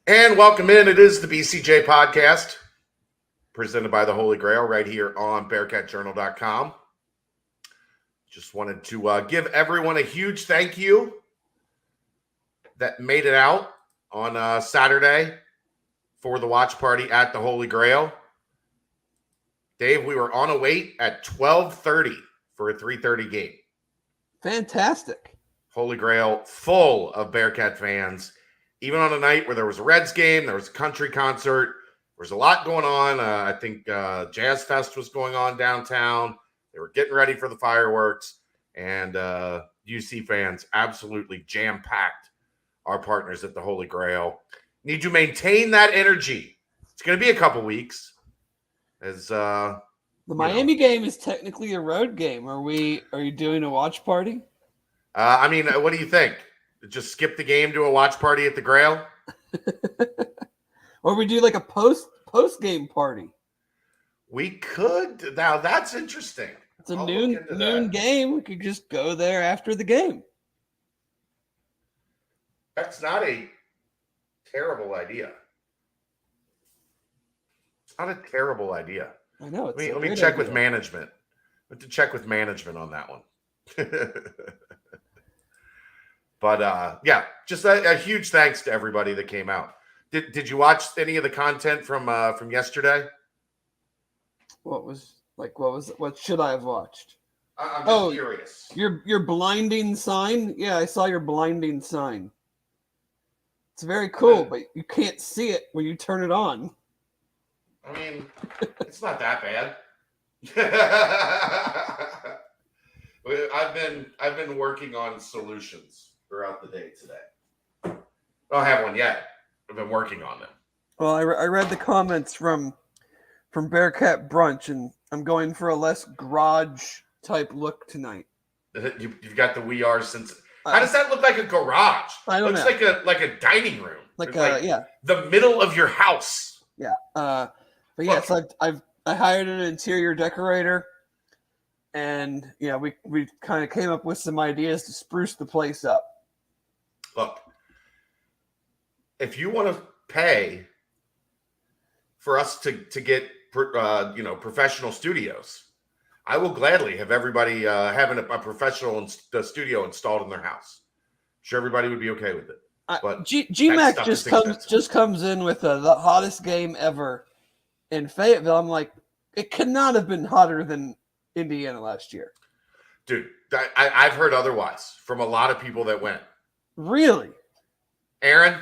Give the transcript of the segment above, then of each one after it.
And welcome in. It is the BCJ podcast presented by the Holy Grail right here on BearcatJournal.com. Just wanted to give everyone a huge thank you that made it out on Saturday for the watch party at the Holy Grail. Dave, we were on a wait at 12:30 for a 3:30 game. Fantastic. Holy Grail full of Bearcat fans. Even on a night where there was a Reds game, there was a country concert, there was a lot going on. I think Jazz Fest was going on downtown. They were getting ready for the fireworks, and UC fans absolutely jam-packed our partners at the Holy Grail. Need to maintain that energy. It's going to be a couple weeks. As the Miami game is technically a road game. Are you doing a watch party? What do you think? Just skip the game to a watch party at the Grail? Or we do like a post game party. We could. Now that's interesting. It's a noon game. We could just go there after the game. That's not a terrible idea. It's not a terrible idea. I know. Let me check with management. I have to check with management on that one. But just a huge thanks to everybody that came out. Did you watch any of the content from yesterday? What should I have watched? I'm just curious. Your blinding sign? Yeah, I saw your blinding sign. It's very cool, but you can't see it when you turn it on. I mean, it's not that bad. I've been working on solutions throughout the day today. I don't have one yet. I've been working on them. Well, I read the comments from Bearcat Brunch, and I'm going for a less garage type look tonight. You've got the We Are since. How does that look like a garage? I don't know. Looks like a dining room. Yeah. The middle of your house. Yeah. But yes, I hired an interior decorator, and we kind of came up with some ideas to spruce the place up. Look, if you want to pay for us to get professional studios, I will gladly have everybody having a professional studio installed in their house. I'm sure everybody would be okay with it. But GMAC just comes in with the hottest game ever in Fayetteville. I'm like, it could not have been hotter than Indiana last year. Dude, I've heard otherwise from a lot of people that went. Really? Aaron?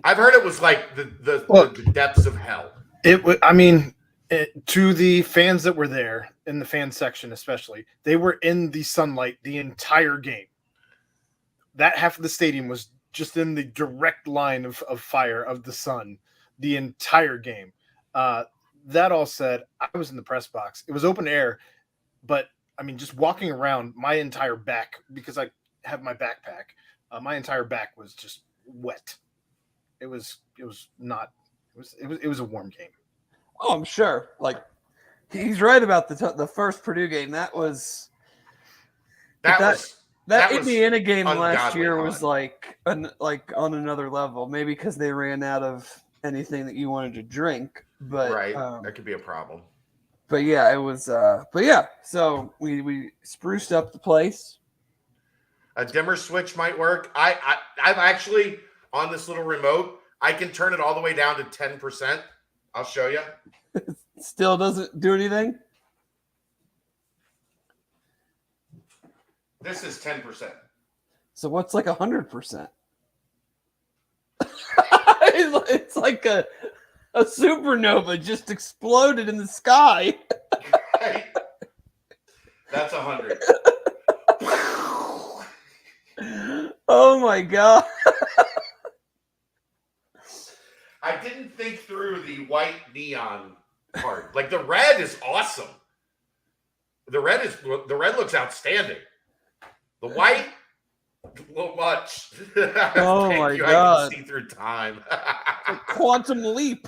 I've heard it was like the depths of hell. To the fans that were there, in the fan section especially, they were in the sunlight the entire game. That half of the stadium was just in the direct line of fire of the sun the entire game. That all said, I was in the press box. It was open air, but just walking around, my entire back, because I have my backpack, my entire back was just wet. It was a warm game. Oh, I'm sure. Like, he's right about the first Purdue game. That Indiana game last year was like on another level. Maybe because they ran out of anything that you wanted to drink. But right, that could be a problem. But yeah, it was. So we spruced up the place. A dimmer switch might work. I've actually on this little remote. I can turn it all the way down to 10%. I'll show you. Still doesn't do anything. This is 10%. So what's like 100%? It's like a supernova just exploded in the sky. Right. That's 100. Oh my god. I didn't think through the white neon part. Like the red is awesome. The red looks outstanding. The white, a little much. Oh my god! I can see through time. Like quantum leap.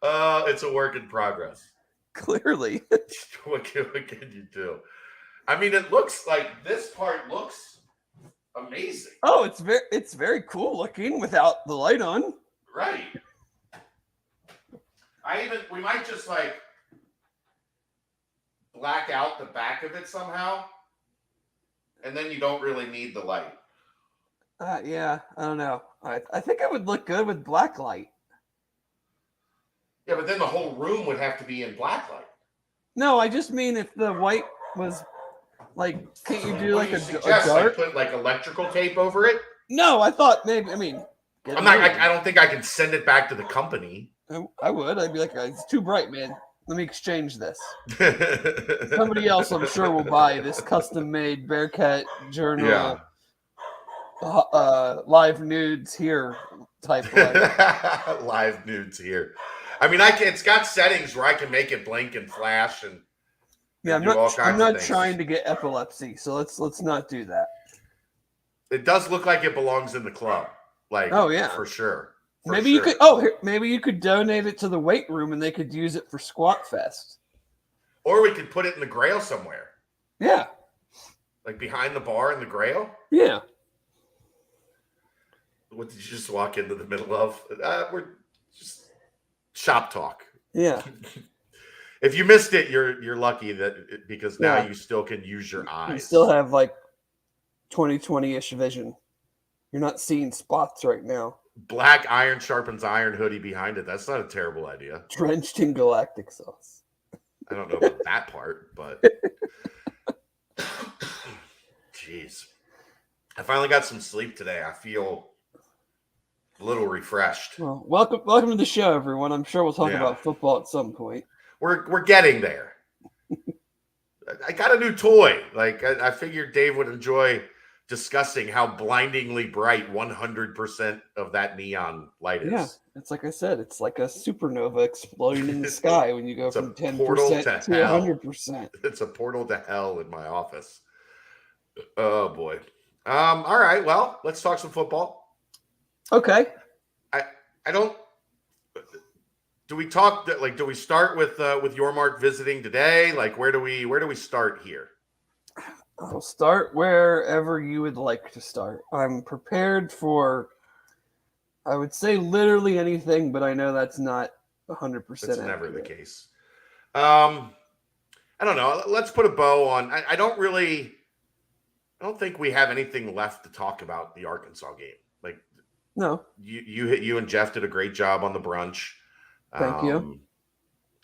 It's a work in progress. Clearly. What can you do? I mean, it looks like this part looks amazing. Oh, it's very cool looking without the light on. Right. We might just like black out the back of it somehow, and then you don't really need the light. Yeah, I don't know. I think it would look good with black light. Yeah, but then the whole room would have to be in black light. No, I just mean if the white was like, can't you do What like do a you suggest? dark? Like put like electrical tape over it? No, I thought maybe. I mean, I don't think I can send it back to the company. I would. I'd be like, it's too bright, man. Let me exchange this. Somebody else, I'm sure, will buy this custom-made Bearcat Journal. Live nudes here type light. Live nudes here. I mean, it's got settings where I can make it blink and flash and yeah. I'm not things. trying to get epilepsy, so let's not do that. It does look like it belongs in the club. Like, oh yeah, for sure. Maybe you could. Oh, maybe you could donate it to the weight room, and they could use it for Squat Fest. Or we could put it in the Grail somewhere. Yeah, like behind the bar in the Grail. Yeah. What did you just walk into the middle of? We're just shop talk. Yeah. If you missed it, you're lucky because now you still can use your eyes. You still have like 20/20-ish vision. You're not seeing spots right now. Black iron sharpens iron hoodie behind it. That's not a terrible idea. Drenched in galactic sauce. I don't know about that part, but jeez. I finally got some sleep today. I feel a little refreshed. Well, welcome to the show, everyone. I'm sure we'll talk about football at some point. We're getting there. I got a new toy. Like I figured Dave would enjoy discussing how blindingly bright 100% of that neon light is. Yeah, it's like I said, it's like a supernova exploding in the sky when you go from 10% to 100%. It's a portal to hell in my office. Oh boy. All right. Well, let's talk some football. Okay. I don't. Do we talk? Like, do we start with Yormark visiting today? Like, where do we start here? I'll start wherever you would like to start. I'm prepared for, I would say literally anything, but I know that's not 100%. That's never the case. I don't know. Let's put a bow on. I don't think we have anything left to talk about the Arkansas game. Like, no, you and Jeff did a great job on the brunch. Thank you.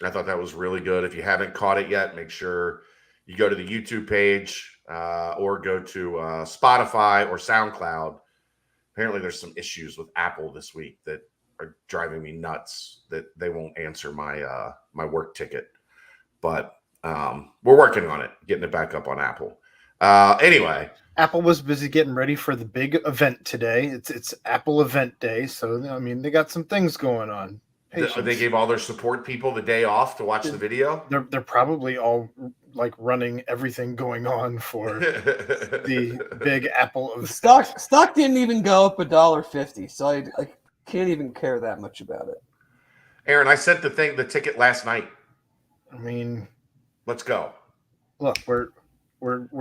I thought that was really good. If you haven't caught it yet, make sure you go to the YouTube page or go to Spotify or SoundCloud. Apparently, there's some issues with Apple this week that are driving me nuts. That they won't answer my my work ticket, but we're working on it, getting it back up on Apple. Anyway, Apple was busy getting ready for the big event today. It's Apple event day, so I mean they got some things going on. Patience. They gave all their support people the day off to watch the video. They're probably all like running everything going on for the big Apple of stock didn't even go up $1.50, so I can't even care that much about it. Aaron, I sent the ticket last night. I mean, let's go. Look, we're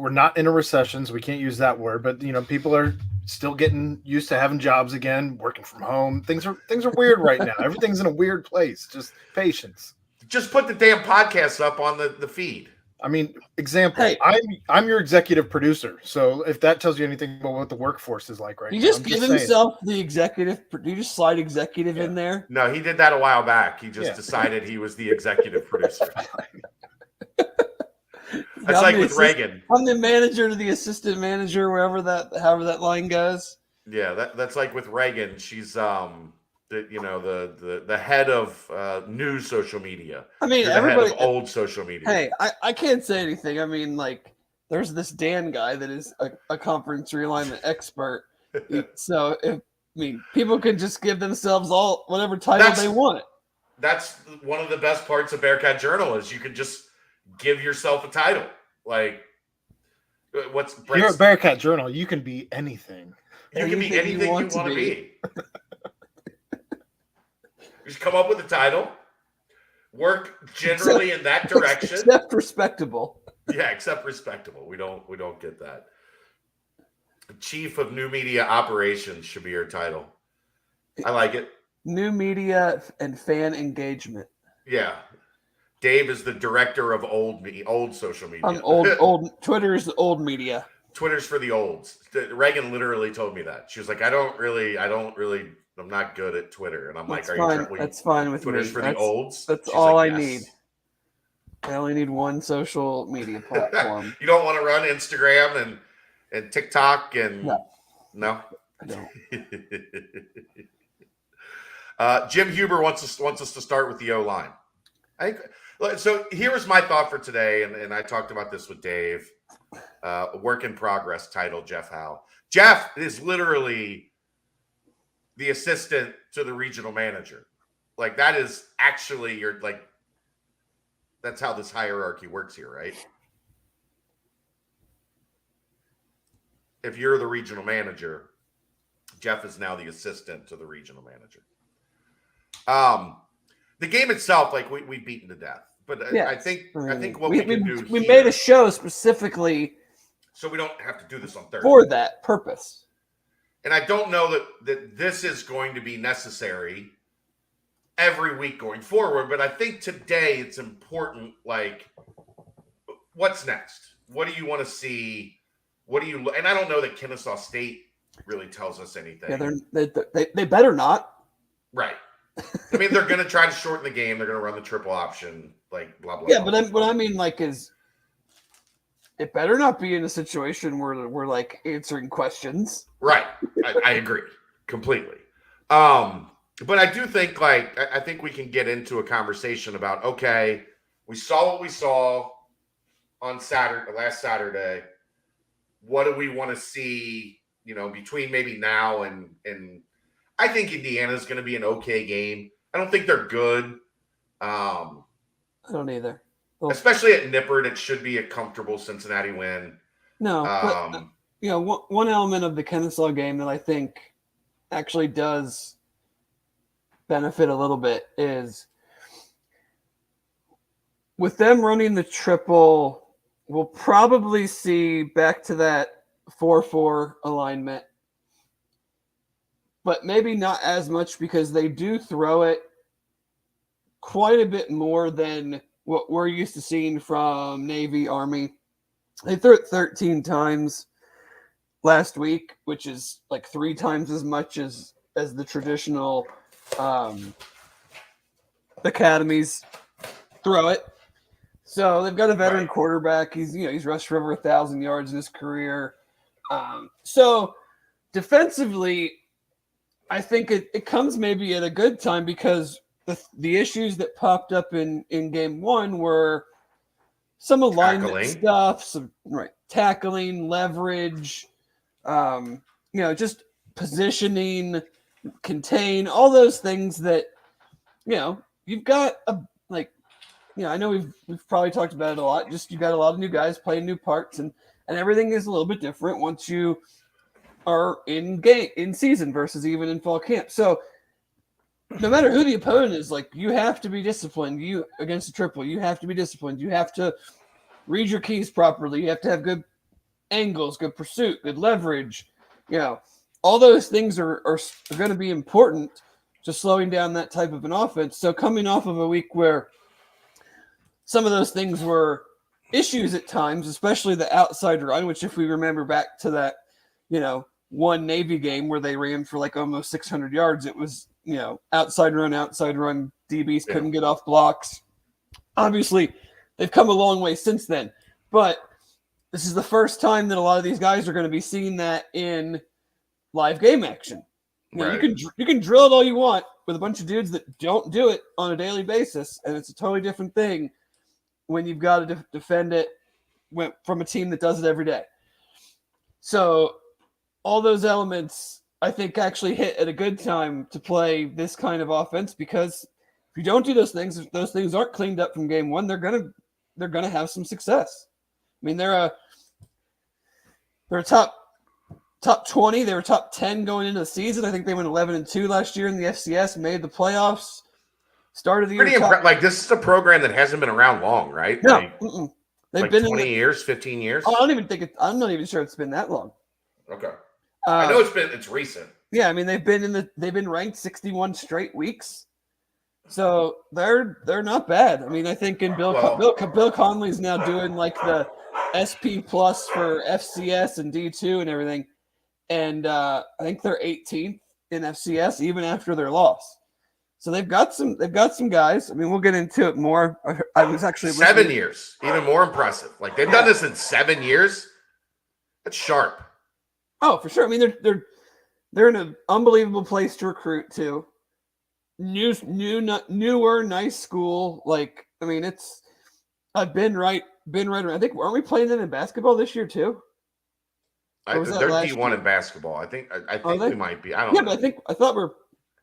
not in a recession, so we can't use that word. But people are still getting used to having jobs again, working from home. Things are weird right now. Everything's in a weird place. Just patience. Just put the damn podcast up on the feed. I mean, example. Hey, I'm your executive producer, so if that tells you anything about what the workforce is like right now, you just give himself the executive. You just slide executive in there. No, he did that a while back. He just decided he was the executive producer. That's like with Reagan. I'm the manager to the assistant manager, however that line goes. Yeah, that's like with Reagan. She's the head of new social media. I mean, everybody the head of old social media. Hey, I can't say anything. I mean, like there's this Dan guy that is a conference realignment expert. So people can just give themselves whatever title they want. That's one of the best parts of Bearcat Journal is you can just give yourself a title. Like, you're a Bearcat Journal. You can be anything. You can be anything you want to be. Just come up with a title. Work generally in that direction. Except respectable. Yeah, except respectable. We don't get that. Chief of New Media Operations should be your title. I like it. New media and fan engagement. Yeah. Dave is the director of old social media. I'm old. Twitter's the old media. Twitter's for the olds. Reagan literally told me that. She was like, I'm not good at Twitter. And I'm That's like, fine. That's fine with Twitter's me. for the olds? That's She's all like, I yes. need. I only need one social media platform. You don't want to run Instagram and TikTok and no? I don't. Jim Huber wants us to start with the O-line. So here's my thought for today, and I talked about this with Dave. Work in progress title, Jeff Howe. Jeff is literally the assistant to the regional manager. Like, that is actually that's how this hierarchy works here, right? If you're the regional manager, Jeff is now the assistant to the regional manager. The game itself, like we've beaten to death, but yes. I think what we can do we here, made a show specifically so we don't have to do this on Thursday for that purpose. And I don't know that this is going to be necessary every week going forward, but I think today it's important. Like, what's next? What do you want to see? And I don't know that Kennesaw State really tells us anything. Yeah, they better not. Right. I mean, they're going to try to shorten the game. They're going to run the triple option, like blah blah. Yeah, blah, but what I mean, like, is it better not be in a situation where we're like answering questions. Right. I agree completely. But I do think, like, I think we can get into a conversation about, okay, we saw what we saw on last Saturday. What do we want to see, between maybe now and I think Indiana's going to be an okay game. I don't think they're good. I don't either. Well, especially at Nippert, it should be a comfortable Cincinnati win. No, but, one element of the Kennesaw game that I think actually does benefit a little bit is with them running the triple, we'll probably see back to that 4-4 alignment, but maybe not as much because they do throw it quite a bit more than what we're used to seeing from Navy, Army. They threw it 13 times last week, which is like 3 times as much as the traditional academies throw it. So they've got a veteran quarterback. He's rushed for over 1,000 yards in his career. So defensively, I think it comes maybe at a good time because the issues that popped up in game one were some alignment stuff, some tackling, leverage, just positioning, contain, all those things that you've got I know we've probably talked about it a lot. Just you've got a lot of new guys playing new parts, and everything is a little bit different once you are in season versus even in fall camp. So no matter who the opponent is, like, you have to be disciplined. You against a triple, you have to be disciplined. You have to read your keys properly. You have to have good angles, good pursuit, good leverage. All those things are going to be important to slowing down that type of an offense. So coming off of a week where some of those things were issues at times, especially the outside run, which if we remember back to that, one Navy game where they ran for like almost 600 yards, it was, outside run, DBs couldn't get off blocks. Obviously, they've come a long way since then, but this is the first time that a lot of these guys are going to be seeing that in live game action. You can drill it all you want with a bunch of dudes that don't do it on a daily basis, and it's a totally different thing when you've got to defend it from a team that does it every day. So all those elements, I think, actually hit at a good time to play this kind of offense, because if you don't do those things aren't cleaned up from game one, they're gonna have some success. I mean, they're a top 20. They were top 10 going into the season. I think they went 11-2 last year in the FCS, made the playoffs. Started the year. Pretty impressive. Like, this is a program that hasn't been around long, right? No, They've Like been 20 years, 15 years? I don't even think I'm not even sure it's been that long. Okay. I know it's recent. Yeah, I mean they've been ranked 61 straight weeks. So they're not bad. I mean, I think in Bill Conley's now doing like the SP plus for FCS and D2 and everything. And I think they're 18th in FCS even after their loss. So they've got some guys. I mean, we'll get into it more. I was actually 7 years, even more impressive. Like they've done this in 7 years. That's sharp. Oh, for sure. I mean, they're in an unbelievable place to recruit too. Newer, nice school. Like, I mean, I've been right around. I think aren't we playing them in basketball this year too? They're D1 in basketball. I think we might be. I don't know. Yeah, but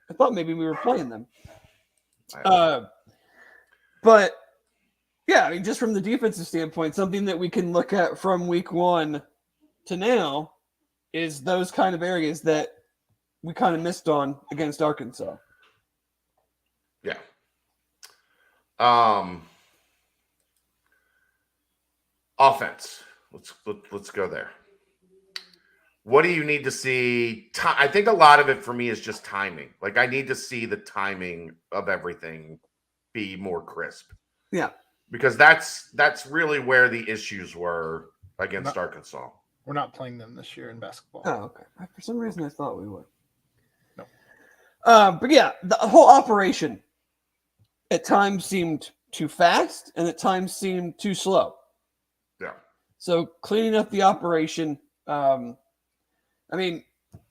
I thought maybe we were playing them. But yeah, I mean, just from the defensive standpoint, something that we can look at from week 1 to now is those kind of areas that we kind of missed on against Arkansas. Yeah. Offense. Let's go there. What do you need to see? I think a lot of it for me is just timing. Like I need to see the timing of everything be more crisp. Yeah. Because that's really where the issues were against Arkansas. We're not playing them this year in basketball. Oh, okay. For some reason I thought we would. No. But yeah, the whole operation at times seemed too fast and at times seemed too slow. Yeah. So cleaning up the operation, I mean,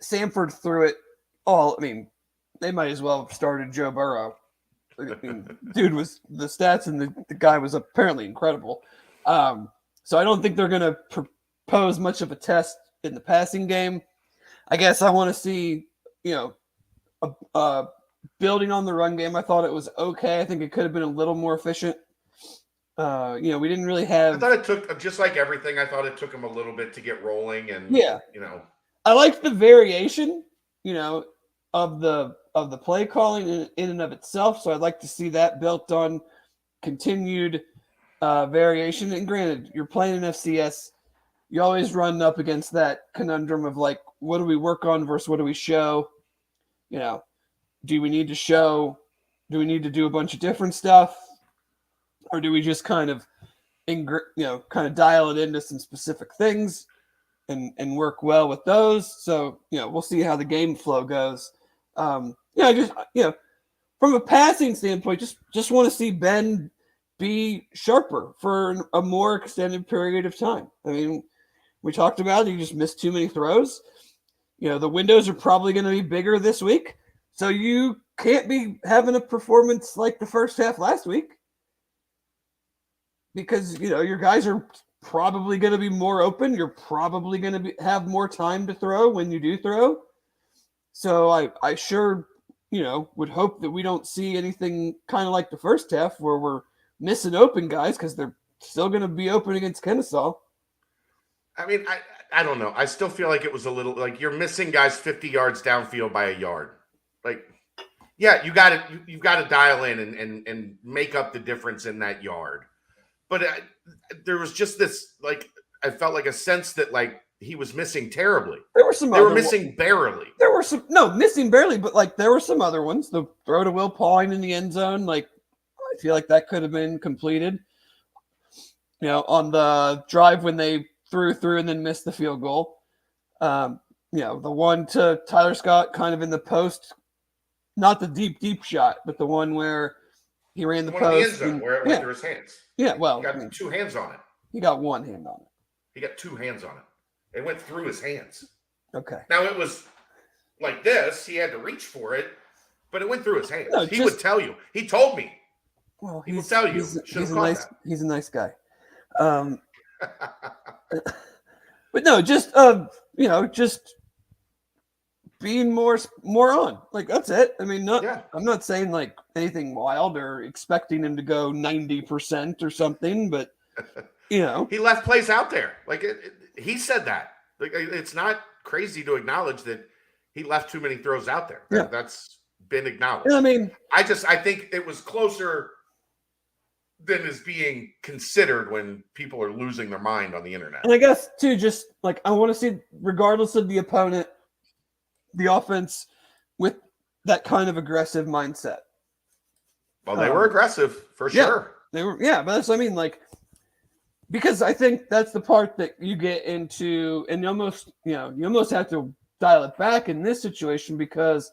Samford threw it all. I mean, they might as well have started Joe Burrow. I mean, dude was the stats and the guy was apparently incredible. So I don't think they're going to propose much of a test in the passing game. I guess I want to see, building on the run game. I thought it was okay. I think it could have been a little more efficient. We didn't really have. I thought it took, just like everything, I thought it took him a little bit to get rolling, and I liked the variation, of the play calling in and of itself. So I'd like to see that built on continued variation. And granted, you're playing an FCS, you always run up against that conundrum of like, what do we work on versus what do we show? Do we need to show? Do we need to do a bunch of different stuff? Or do we just kind of dial it into some specific things and work well with those? So, we'll see how the game flow goes. From a passing standpoint, just want to see Ben be sharper for a more extended period of time. I mean, we talked about it, he just missed too many throws. The windows are probably going to be bigger this week. So you can't be having a performance like the first half last week. Because, your guys are probably going to be more open. You're probably going to have more time to throw when you do throw. So I sure, would hope that we don't see anything kind of like the first half where we're missing open guys because they're still going to be open against Kennesaw. I mean, I don't know. I still feel like it was a little like you're missing guys 50 yards downfield by a yard. Like, yeah, you've got to dial in and make up the difference in that yard. But there was just this, like, I felt like a sense that, like, he was missing terribly. They were missing barely. There were missing barely, but, like, there were some other ones. The throw to Will Pauling in the end zone, like, I feel like that could have been completed. On the drive when they threw and then missed the field goal. The one to Tyler Scott kind of in the post, not the deep shot, but the one where he ran the post. In the end zone where it went through his hands. Yeah, well. He got 2 hands on it. He got 1 hand on it. He got 2 hands on it. It went through his hands. Okay. Now it was like this. He had to reach for it, but it went through his hands. No, he would tell you. He told me. Well, he will tell you. He's a nice guy. But no, just just being more on. Like, that's it. I mean, I'm not saying like anything wild or expecting him to go 90% or something, but he left plays out there. Like he said that. Like, it's not crazy to acknowledge that he left too many throws out there. That's been acknowledged. I mean, I think it was closer than is being considered when people are losing their mind on the internet. And I guess too, just like I want to see, regardless of the opponent, the offense with that kind of aggressive mindset. Well, they were aggressive for sure. They were, but that's what I mean. Like, because I think that's the part that you get into, and you almost have to dial it back in this situation, because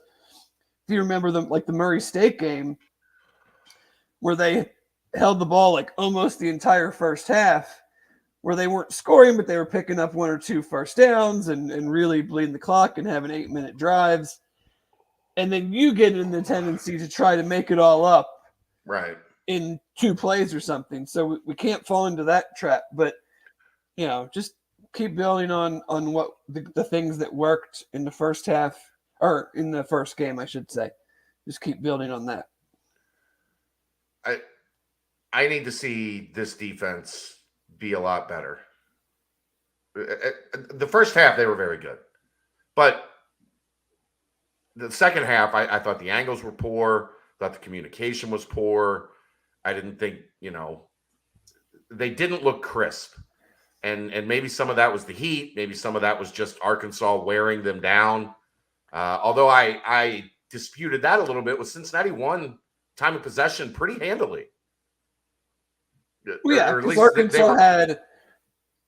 if you remember the Murray State game where they held the ball like almost the entire first half, where they weren't scoring, but they were picking up 1 or 2 first downs and really bleeding the clock and having 8-minute drives. And then you get in the tendency to try to make it all up right in 2 plays or something. So we can't fall into that trap, but just keep building on what the things that worked in the first half, or in the first game, I should say. Just keep building on that. I need to see this defense be a lot better. The first half, they were very good. But the second half, I thought the angles were poor. Thought the communication was poor. I didn't think, they didn't look crisp. And maybe some of that was the heat. Maybe some of that was just Arkansas wearing them down. Although I disputed that a little bit, with Cincinnati won time of possession pretty handily. Well, yeah, because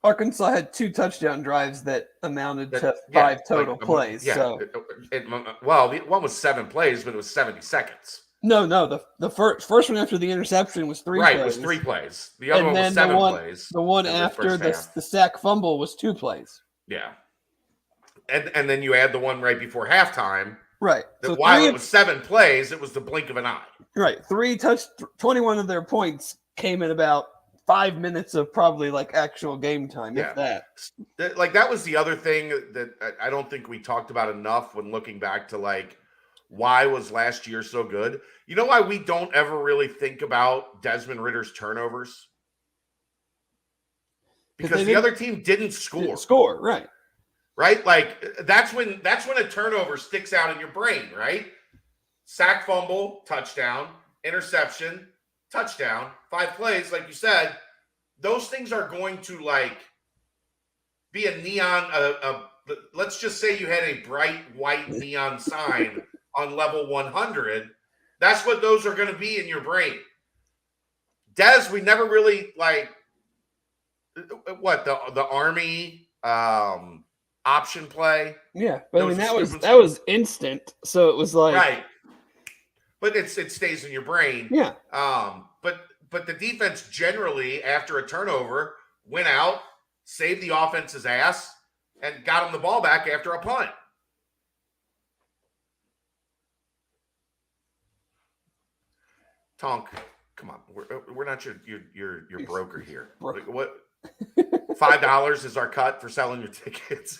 Arkansas had 2 touchdown drives that amounted to 5 total plays. Yeah. So one was 7 plays, but it was 70 seconds. No, the first one after the interception was 3 plays. Right, it was 3 plays. The other one was 7 plays. The one after the sack fumble was 2 plays. Yeah. And then you add the one right before halftime. Right. So while it was 7 plays, it was the blink of an eye. Right. 21 of their points came in about 5 minutes of probably like actual game time, if that. Like, that was the other thing that I don't think we talked about enough when looking back to, like, why was last year so good? You know why we don't ever really think about Desmond Ritter's turnovers? Because the other team didn't score. Right? Like, that's when a turnover sticks out in your brain, right? Sack, fumble, touchdown, interception, touchdown, 5 plays, like you said. Those things are going to, like, be a neon, let's just say you had a bright white neon sign on level 100. That's what those are going to be in your brain. Des, we never really, like, what, the Army option play? Yeah, but I mean, that was instant, so it was like, right. But it stays in your brain. Yeah. But the defense generally, after a turnover, went out, saved the offense's ass, and got them the ball back after a punt. Tonk, come on, we're not your broker here. What? $5 is our cut for selling your tickets.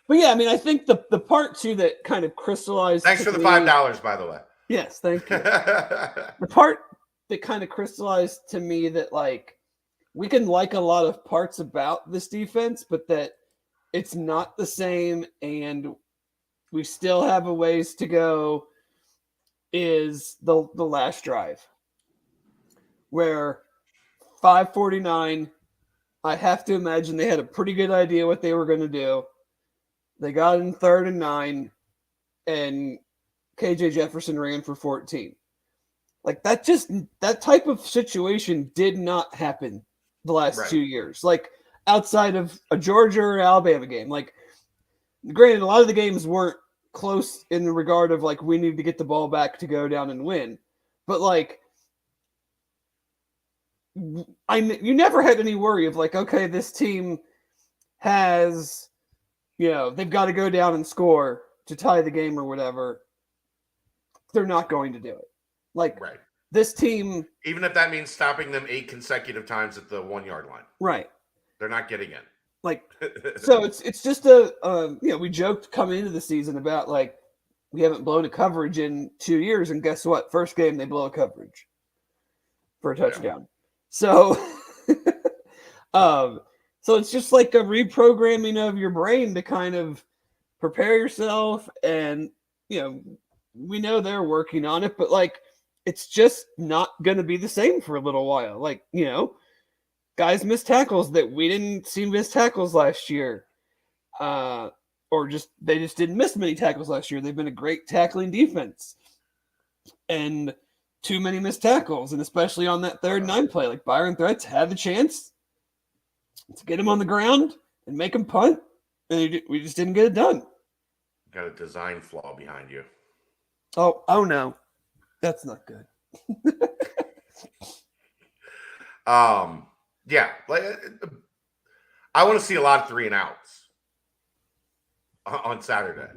But yeah, I mean, I think the part too that kind of crystallized. Thanks for the $5, by the way. Yes, thank you. The part that kind of crystallized to me that, like, we can like a lot of parts about this defense, but that it's not the same and we still have a ways to go, is the last drive, where 5:49, I have to imagine they had a pretty good idea what they were going to do. They got in 3rd and 9, and KJ Jefferson ran for 14. Like, that type of situation did not happen the last 2 years. Like, outside of a Georgia or Alabama game. Like, granted, a lot of the games weren't close in the regard of, like, we need to get the ball back to go down and win. But, like, you never had any worry of, like, okay, this team has, they've got to go down and score to tie the game or whatever. They're not going to do it. Like, this team, even if that means stopping them 8 consecutive times at the 1-yard line, right? They're not getting in. Like, so it's just we joked coming into the season about, like, we haven't blown a coverage in 2 years, and guess what? First game they blow a coverage for a touchdown. So, so it's just like a reprogramming of your brain to kind of prepare yourself, and we know they're working on it, but, like, it's just not going to be the same for a little while. Like, guys miss tackles that we didn't see miss tackles last year. Or they just didn't miss many tackles last year. They've been a great tackling defense. And too many missed tackles, and especially on that 3rd and 9 play. Like, Byron Threats had the chance to get him on the ground and make him punt, and we just didn't get it done. Got a design flaw behind you. Oh no. That's not good. Yeah, like I want to see a lot of 3 and outs on Saturday.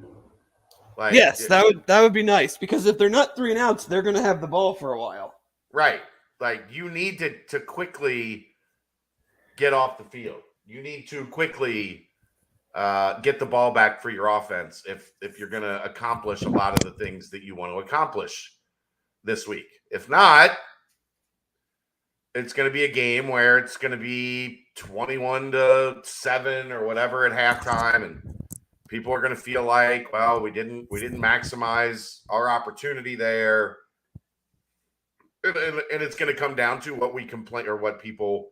Like, yes, that would be nice, because if they're not 3 and outs, they're going to have the ball for a while. Right. Like, you need to quickly get off the field. You need to quickly get the ball back for your offense if you're going to accomplish a lot of the things that you want to accomplish this week. If not, it's going to be a game where it's going to be 21-7 or whatever at halftime, and people are going to feel like, well, we didn't maximize our opportunity there, and it's going to come down to what we complain, or what people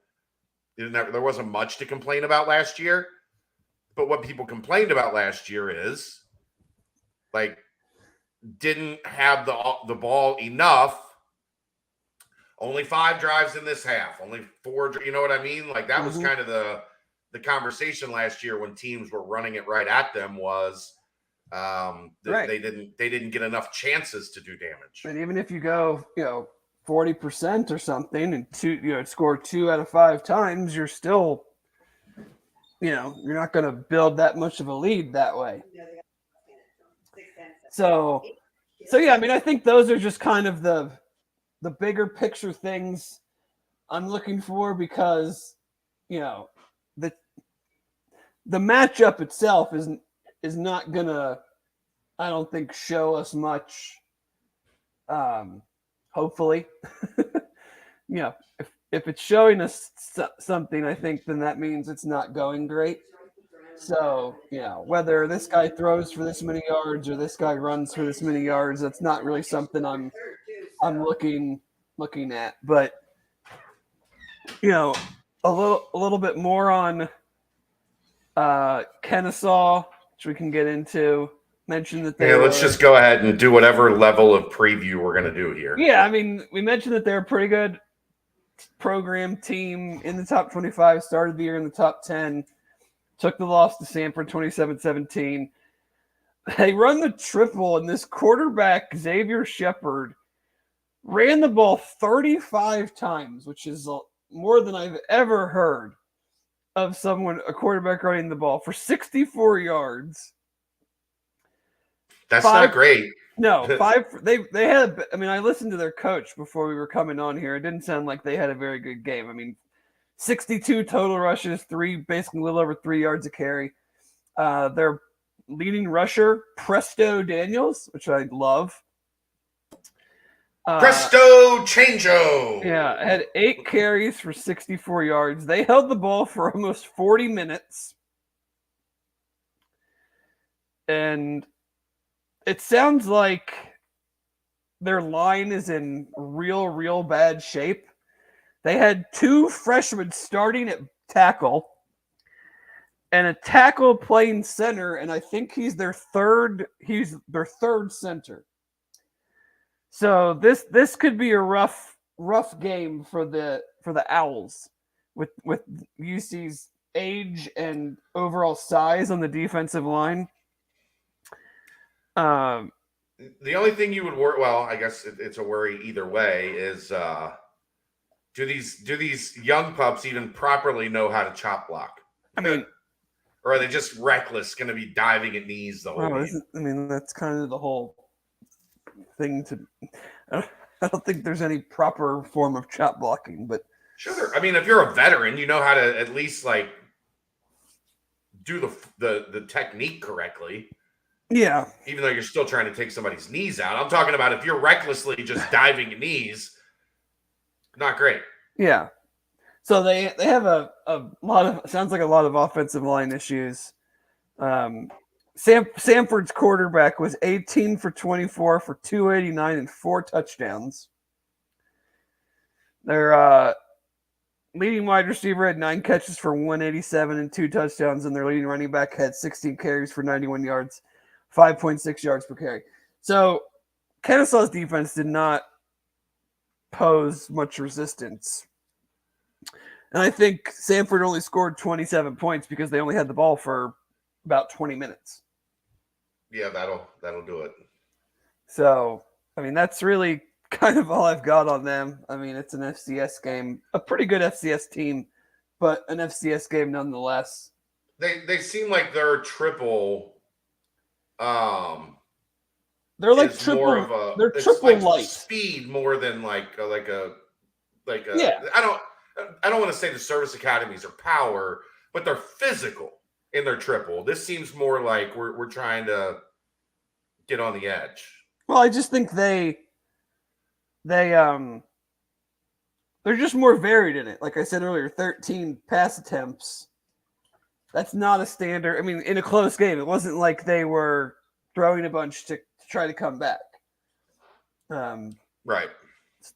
didn't have. There wasn't much to complain about last year, but what people complained about last year is, like, didn't have the ball enough. Only 5 drives in this half, only 4. You know what I mean? Like, that was kind of the conversation last year when teams were running it right at them, was they didn't get enough chances to do damage. And even if you go 40% or something and score 2 out of 5 times, you're still you're not going to build that much of a lead that way. So yeah, I mean, I think those are just kind of the bigger picture things I'm looking for, because the matchup itself is not gonna, I don't think, show us much. Hopefully, if it's showing us something, I think then that means it's not going great. So whether this guy throws for this many yards or this guy runs for this many yards, that's not really something I'm looking at. But a little bit more on Kennesaw, which we can get into. Mention that let's just go ahead and do whatever level of preview we're going to do here. Yeah, I mean, we mentioned that they're a pretty good program team in the top 25, started the year in the top 10, took the loss to Sanford 27-17. They run the triple, and this quarterback, Xavier Shepard, ran the ball 35 times, which is more than I've ever heard of a quarterback running the ball, for 64 yards. That's not great. No, 5. They had. I mean, I listened to their coach before we were coming on here. It didn't sound like they had a very good game. I mean, 62 total rushes, basically a little over 3 yards a carry. Their leading rusher, Presto Daniels, which I love. Presto Changeo. Yeah, had 8 carries for 64 yards. They held the ball for almost 40 minutes. And it sounds like their line is in real bad shape. They had 2 freshmen starting at tackle and a tackle playing center, and I think he's their third center. So this could be a rough game for the Owls with UC's age and overall size on the defensive line. The only thing you would worry, well, I guess it's a worry either way, is do these young pups even properly know how to chop block? I mean, or are they just reckless, going to be diving at knees the whole game? That's kind of the whole thing. I don't think there's any proper form of chop blocking, but sure. I mean, if you're a veteran, you know how to at least like do the technique correctly. Yeah. Even though you're still trying to take somebody's knees out. I'm talking about if you're recklessly just diving at knees, not great. Yeah. So they have a lot of, sounds like a lot of offensive line issues. Sanford's quarterback was 18 for 24 for 289 and 4 touchdowns. Their leading wide receiver had 9 catches for 187 and 2 touchdowns, and their leading running back had 16 carries for 91 yards, 5.6 yards per carry. So Kennesaw's defense did not pose much resistance. And I think Samford only scored 27 points because they only had the ball for about 20 minutes. Yeah, that'll do it. So, I mean, that's really kind of all I've got on them. I mean, it's an FCS game, a pretty good FCS team, but an FCS game nonetheless. They seem like they're triple. They're like triple. More of a, they're it's triple like light. Speed more than like a. Yeah. I don't want to say the service academies are power, but they're physical in their triple. This seems more like we're trying to get on the edge. Well, I just think they're just more varied in it. Like I said earlier, 13 pass attempts. That's not a standard. I mean, in a close game, it wasn't like they were throwing a bunch to try to come back. Right.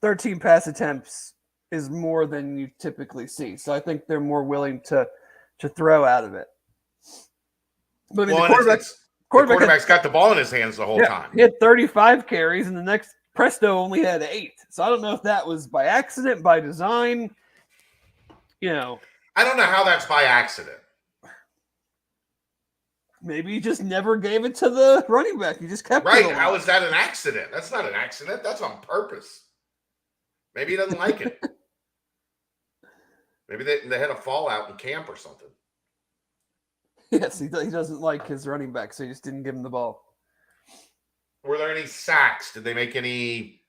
13 pass attempts is more than you typically see. So I think they're more willing to throw out of it. But I mean, the quarterback's got the ball in his hands the whole time. He had 35 carries, and the next Presto only had 8. So I don't know if that was by accident, by design. You know, I don't know how that's by accident. Maybe he just never gave it to the running back. He just kept right. it. How is that an accident? That's not an accident. That's on purpose. Maybe he doesn't like it. Maybe they had a fallout in camp or something. Yes, he doesn't like his running back, so he just didn't give him the ball. Were there any sacks? Did they make any,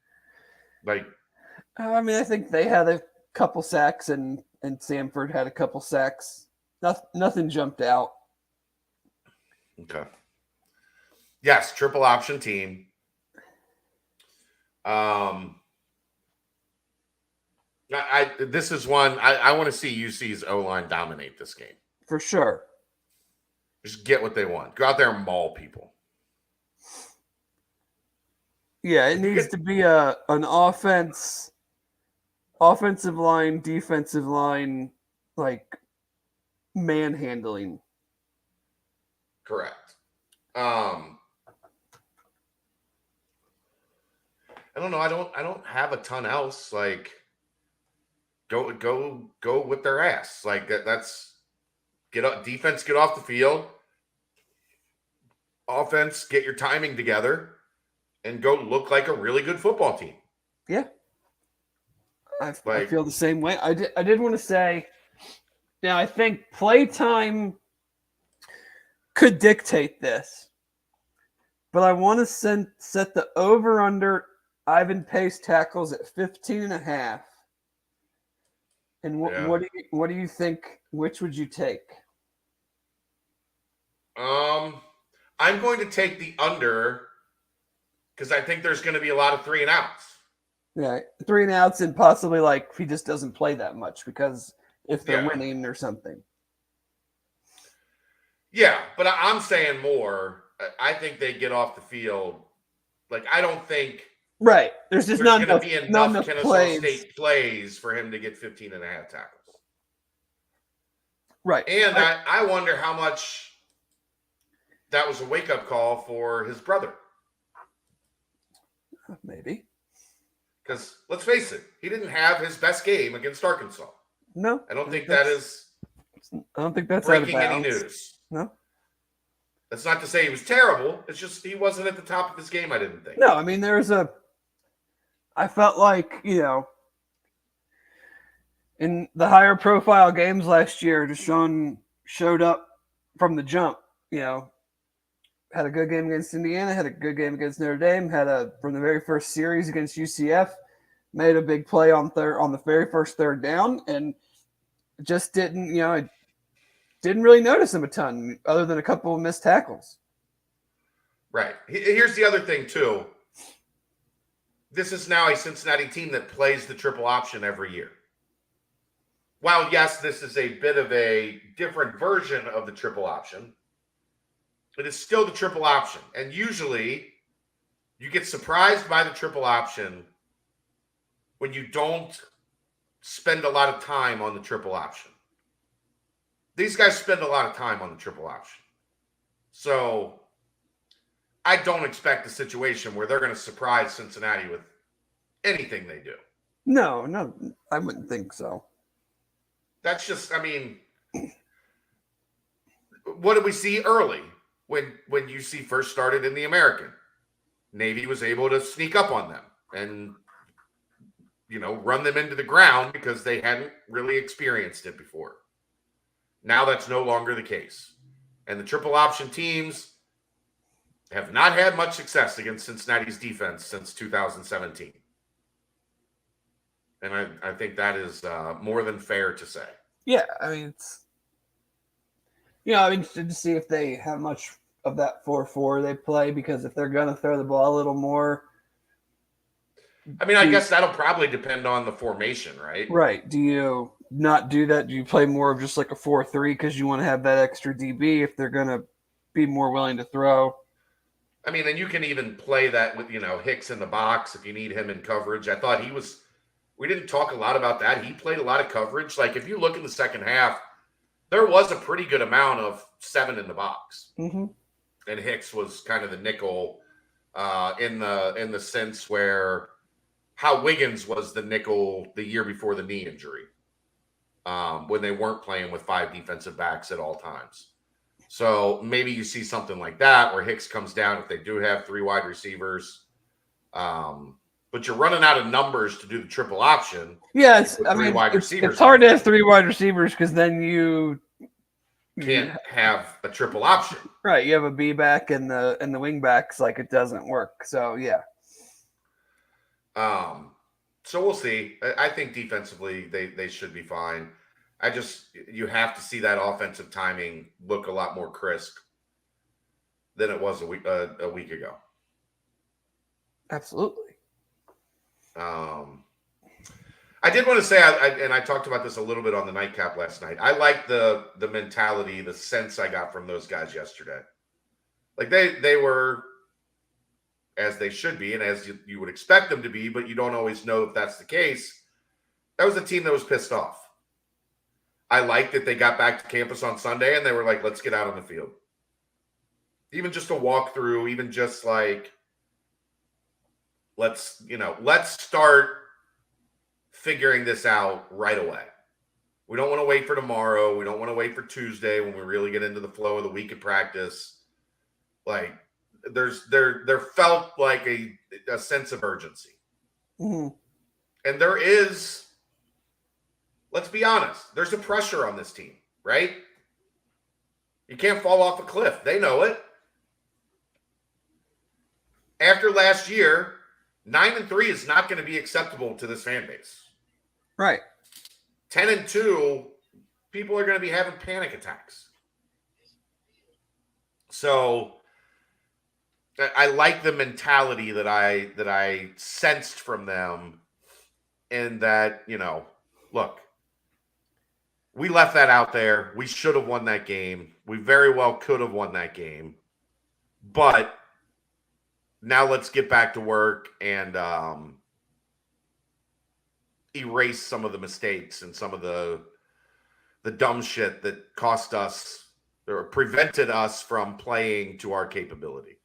I mean, I think they had a couple sacks, and Samford had a couple sacks. Nothing jumped out. Okay. Yes, triple option team. This is one I want to see UC's O-line dominate this game. For sure. Just get what they want. Go out there and maul people. Yeah, it needs to be an offensive line, defensive line, like manhandling. Correct. I don't know. I don't have a ton else. Like, go whip their ass. Like that's get up. Defense, get off the field. Offense, get your timing together, and go look like a really good football team. Yeah, I feel the same way. I did want to say, now I think playtime could dictate this, but I want to set the over-under Ivan Pace tackles at 15.5. And what do you think? Which would you take? I'm going to take the under because I think there's going to be a lot of 3 and outs. Yeah, 3 and outs, and possibly like he just doesn't play that much because if they're winning or something. Yeah, but I'm saying more. I think they get off the field. Like, I don't think There's just not going to be enough Kennesaw plays. State plays for him to get 15.5 tackles. Right. And I wonder how much that was a wake-up call for his brother. Maybe. Because let's face it, he didn't have his best game against Arkansas. No. I don't think that's breaking any news. No. That's not to say he was terrible. It's just he wasn't at the top of his game, I didn't think. No, I mean, I felt like, in the higher profile games last year, Deshaun showed up from the jump, had a good game against Indiana, had a good game against Notre Dame, from the very first series against UCF, made a big play on the very first third down, and just didn't really notice him a ton other than a couple of missed tackles. Right. Here's the other thing, too. This is now a Cincinnati team that plays the triple option every year. While, yes, this is a bit of a different version of the triple option, it is still the triple option. And usually you get surprised by the triple option when you don't spend a lot of time on the triple option. These guys spend a lot of time on the triple option. So I don't expect a situation where they're going to surprise Cincinnati with anything they do. No, I wouldn't think so. That's just, I mean, what did we see early when UC first started in the American? Navy was able to sneak up on them and, run them into the ground because they hadn't really experienced it before. Now that's no longer the case. And the triple option teams have not had much success against Cincinnati's defense since 2017. And I think that is more than fair to say. Yeah, I mean, I'm interested to see if they have much of that 4-4 they play, because if they're going to throw the ball a little more. I mean, I guess that'll probably depend on the formation, right? Right. Do you not do that? Do you play more of just like a 4-3 because you want to have that extra DB if they're going to be more willing to throw? I mean, and you can even play that with, Hicks in the box if you need him in coverage. I thought we didn't talk a lot about that. He played a lot of coverage. Like, if you look in the second half, there was a pretty good amount of 7 in the box. Mm-hmm. And Hicks was kind of the nickel in the sense where how Wiggins was the nickel the year before the knee injury when they weren't playing with 5 defensive backs at all times. So maybe you see something like that where Hicks comes down if they do have 3 wide receivers. But you're running out of numbers to do the triple option. Yeah, it's hard to have 3 wide receivers because then you can't have a triple option. Right, you have a B back and the wing backs, like, it doesn't work. So yeah. So we'll see. I think defensively they should be fine. You have to see that offensive timing look a lot more crisp than it was a week ago. Absolutely. I did want to say, and I talked about this a little bit on the nightcap last night. I like the mentality, the sense I got from those guys yesterday. Like they were as they should be and as you would expect them to be, but you don't always know if that's the case. That was a team that was pissed off. I like that they got back to campus on Sunday and they were like, let's get out on the field. Even just a walkthrough, even just like, let's start figuring this out right away. We don't want to wait for tomorrow. We don't want to wait for Tuesday when we really get into the flow of the week of practice. Like, there felt like a sense of urgency. Mm-hmm. And there is, let's be honest, there's a pressure on this team, right? You can't fall off a cliff. They know it. After last year, 9-3 is not going to be acceptable to this fan base. Right. 10-2, people are going to be having panic attacks. So I like the mentality that I sensed from them, and that, look, we left that out there. We should have won that game. We very well could have won that game. But now let's get back to work and erase some of the mistakes and some of the dumb shit that cost us or prevented us from playing to our capability.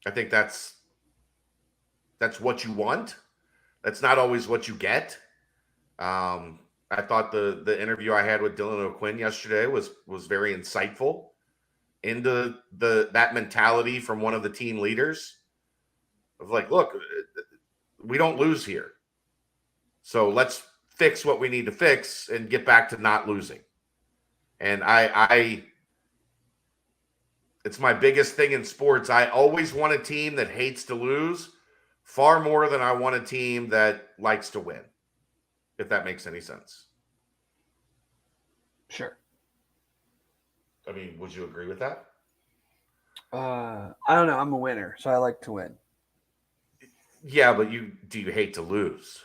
I think that's what you want. That's not always what you get. I thought the interview I had with Dylan O'Quinn yesterday was very insightful into that mentality from one of the team leaders of like, look, we don't lose here. So let's fix what we need to fix and get back to not losing. And it's my biggest thing in sports. I always want a team that hates to lose far more than I want a team that likes to win, if that makes any sense. Sure. I mean, would you agree with that? I don't know. I'm a winner, so I like to win. Yeah, but do you hate to lose?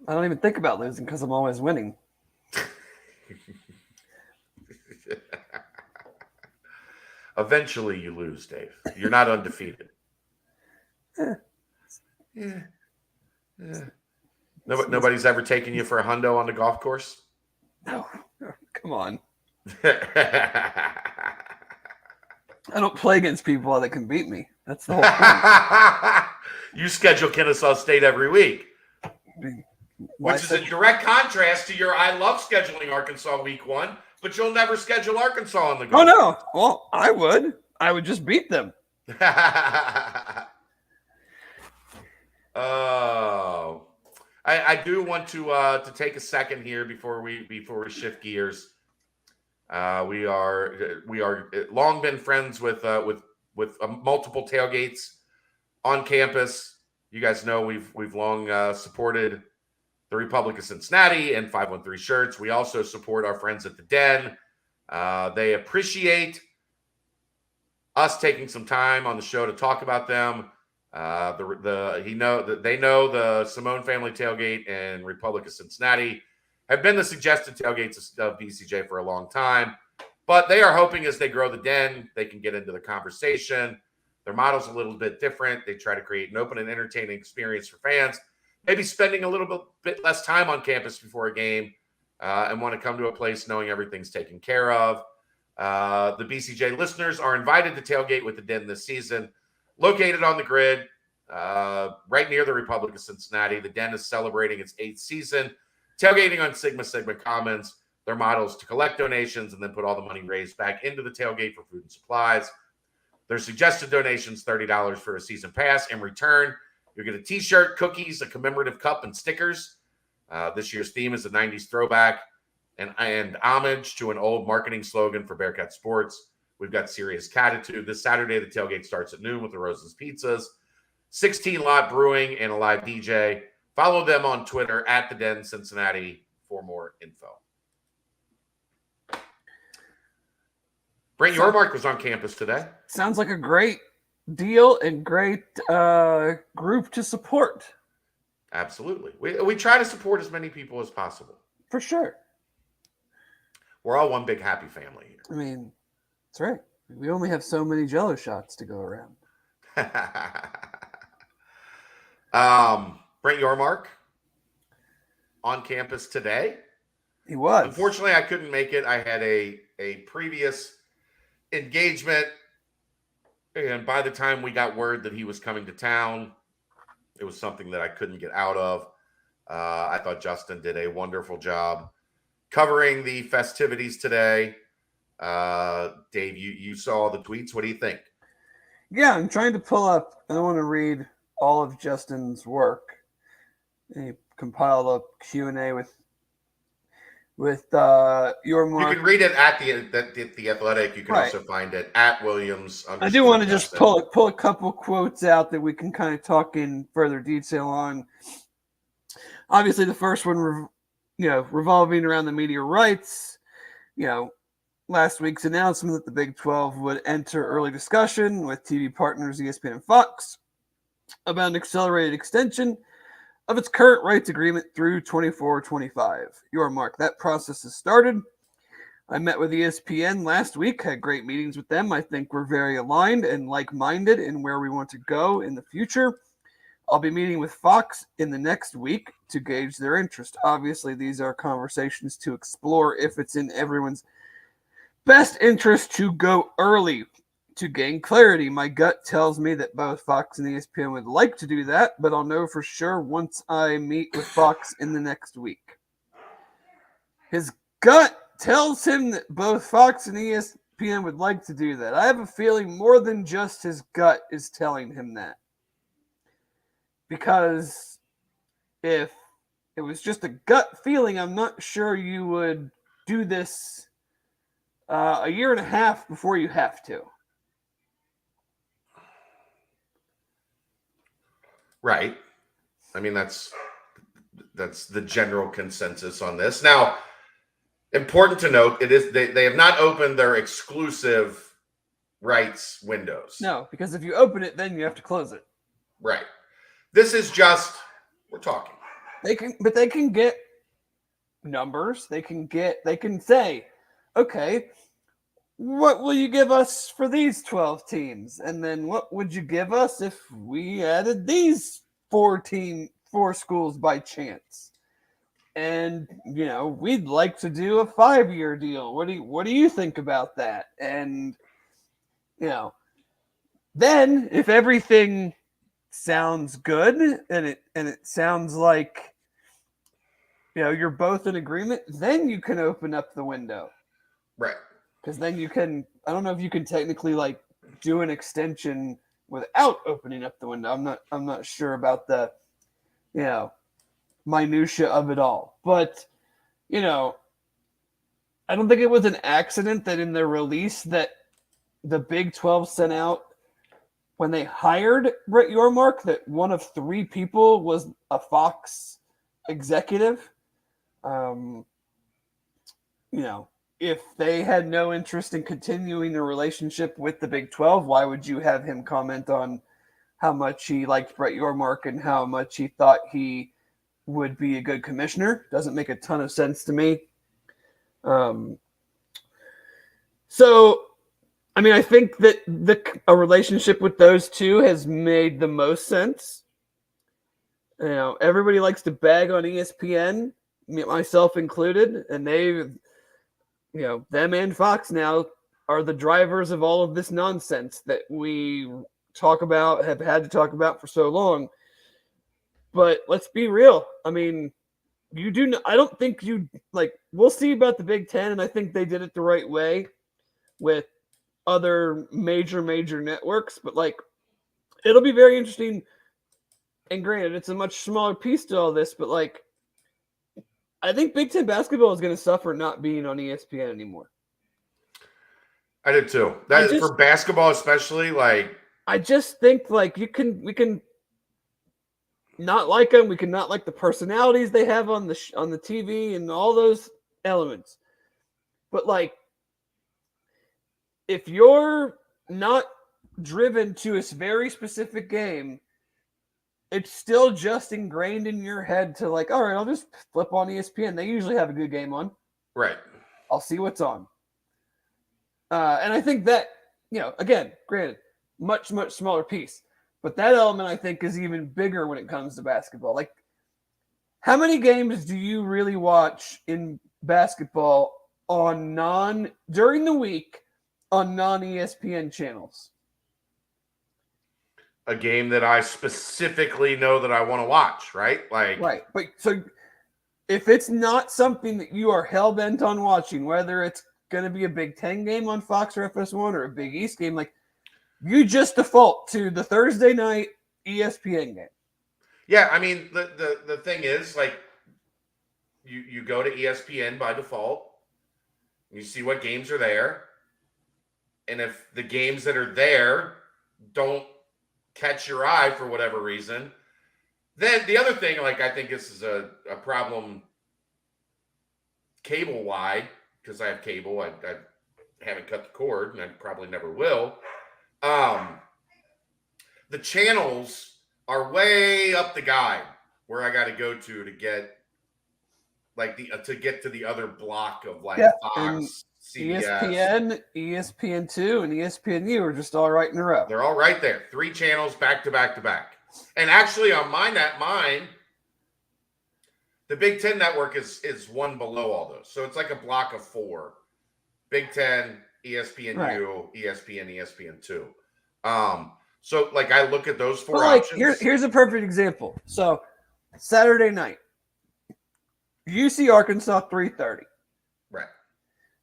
I don't even think about losing because I'm always winning. Eventually you lose, Dave. You're not undefeated. Yeah. Nobody's ever taken you for a hundo on the golf course? No, come on. I I don't play against people that can beat me. That's the whole point. You schedule Kennesaw State every week, Why which is in direct contrast to your I love scheduling Arkansas week 1, but you'll never schedule Arkansas on the golf. Oh no! Well, I would. I would just beat them. Oh, I do want to take a second here before we shift gears. We are long been friends with multiple tailgates on campus. You guys know we've long supported the Republic of Cincinnati and 513 shirts. We also support our friends at the Den. They appreciate us taking some time on the show to talk about them. They know the Simone family tailgate and Republic of Cincinnati have been the suggested tailgates of BCJ for a long time, but they are hoping as they grow the Den, they can get into the conversation. Their model's a little bit different. They try to create an open and entertaining experience for fans, maybe spending a little bit less time on campus before a game, and want to come to a place knowing everything's taken care of. The BCJ listeners are invited to tailgate with the Den this season. Located on the grid, right near the Republic of Cincinnati, the Den is celebrating its 8th season, tailgating on Sigma Commons. Their model is to collect donations and then put all the money raised back into the tailgate for food and supplies. Their suggested donations, $30 for a season pass. In return, you'll get a T-shirt, cookies, a commemorative cup, and stickers. This year's theme is a 90s throwback and homage to an old marketing slogan for Bearcat Sports. We've got Serious Catitude. This Saturday, the tailgate starts at noon with the Rose's Pizzas, 16 Lot Brewing, and a live DJ. Follow them on Twitter at The Den Cincinnati for more info. Brent Yormark was on campus today. Sounds like a great deal and great group to support. Absolutely. We try to support as many people as possible. For sure. We're all one big happy family here. I mean, that's right. We only have so many Jello shots to go around. Brent Yormark on campus today. He was. Unfortunately, I couldn't make it. I had a previous engagement, and by the time we got word that he was coming to town, it was something that I couldn't get out of. I thought Justin did a wonderful job covering the festivities today. Dave, you saw the tweets. What do you think? Yeah, I'm trying to pull up. I want to read all of Justin's work. He compiled a Q&A with Yormark. You can read it at the Athletic. You can Right. also find it at Williams. I do want to just pull a couple quotes out that we can kind of talk in further detail on. Obviously, the first one, revolving around the media rights. Last week's announcement that the Big 12 would enter early discussion with TV partners ESPN and Fox about an accelerated extension of its current rights agreement through 24-25. Yormark, that process has started. I met with ESPN last week, had great meetings with them. I think we're very aligned and like-minded in where we want to go in the future. I'll be meeting with Fox in the next week to gauge their interest. Obviously, these are conversations to explore if it's in everyone's best interest to go early to gain clarity. My gut tells me that both Fox and ESPN would like to do that, but I'll know for sure once I meet with Fox in the next week. His gut tells him that both Fox and ESPN would like to do that. I have a feeling more than just his gut is telling him that. Because if it was just a gut feeling, I'm not sure you would do this a year and a half before you have to. Right. I mean, that's the general consensus on this. Now, important to note, it is they have not opened their exclusive rights windows. No, because if you open it, then you have to close it. Right. This is just we're talking. They can get numbers. They can say, okay, what will you give us for these 12 teams? And then what would you give us if we added these four 4 schools by chance. And, we'd like to do a 5-year deal. What do you think about that? And, then if everything sounds good and it sounds like, you're both in agreement, then you can open up the window. Right. Because then you can, I don't know if you can technically like do an extension without opening up the window. I'm not sure about the, minutia of it all. But, I don't think it was an accident that in the release that the Big 12 sent out when they hired Brett Yormark, that one of 3 people was a Fox executive. If they had no interest in continuing a relationship with the Big 12, why would you have him comment on how much he liked Brett Yormark and how much he thought he would be a good commissioner? Doesn't make a ton of sense to me. I think that a relationship with those 2 has made the most sense. Everybody likes to bag on ESPN, myself included, and they, them and Fox now are the drivers of all of this nonsense that we have had to talk about for so long. But let's be real. I don't think we'll see about the Big Ten, and I think they did it the right way with other major networks, but it'll be very interesting. And granted, it's a much smaller piece to all this, but I think Big Ten basketball is going to suffer not being on ESPN anymore. I did too. For basketball, especially, I just think we can not like them. We can not like the personalities they have on the TV and all those elements. But if you're not driven to a very specific game, it's still just ingrained in your head to all right, I'll just flip on ESPN. They usually have a good game on. Right. I'll see what's on. And I think that, again, granted, much smaller piece. But that element, I think, is even bigger when it comes to basketball. How many games do you really watch in basketball during the week on non-ESPN channels? A game that I specifically know that I want to watch, right? Right. But so if it's not something that you are hell-bent on watching, whether it's going to be a Big Ten game on Fox or FS1 or a Big East game, you just default to the Thursday night ESPN game. Yeah, the thing is, you go to ESPN by default, you see what games are there, and if the games that are there don't catch your eye for whatever reason, then the other thing, I think this is a problem cable-wide, because I have cable, I haven't cut the cord, and I probably never will. The channels are way up the guide where I got to go to get to get to the other block of Fox, CBS, ESPN2, and ESPNU are just all right in a row. They're all right there. 3 channels back to back to back. And actually on mine, the Big Ten network is one below all those. So it's like a block of 4. Big Ten, ESPNU, right. ESPN, ESPN2. So I look at those 4 options. Here's a perfect example. So Saturday night, UC Arkansas 3:30. Right.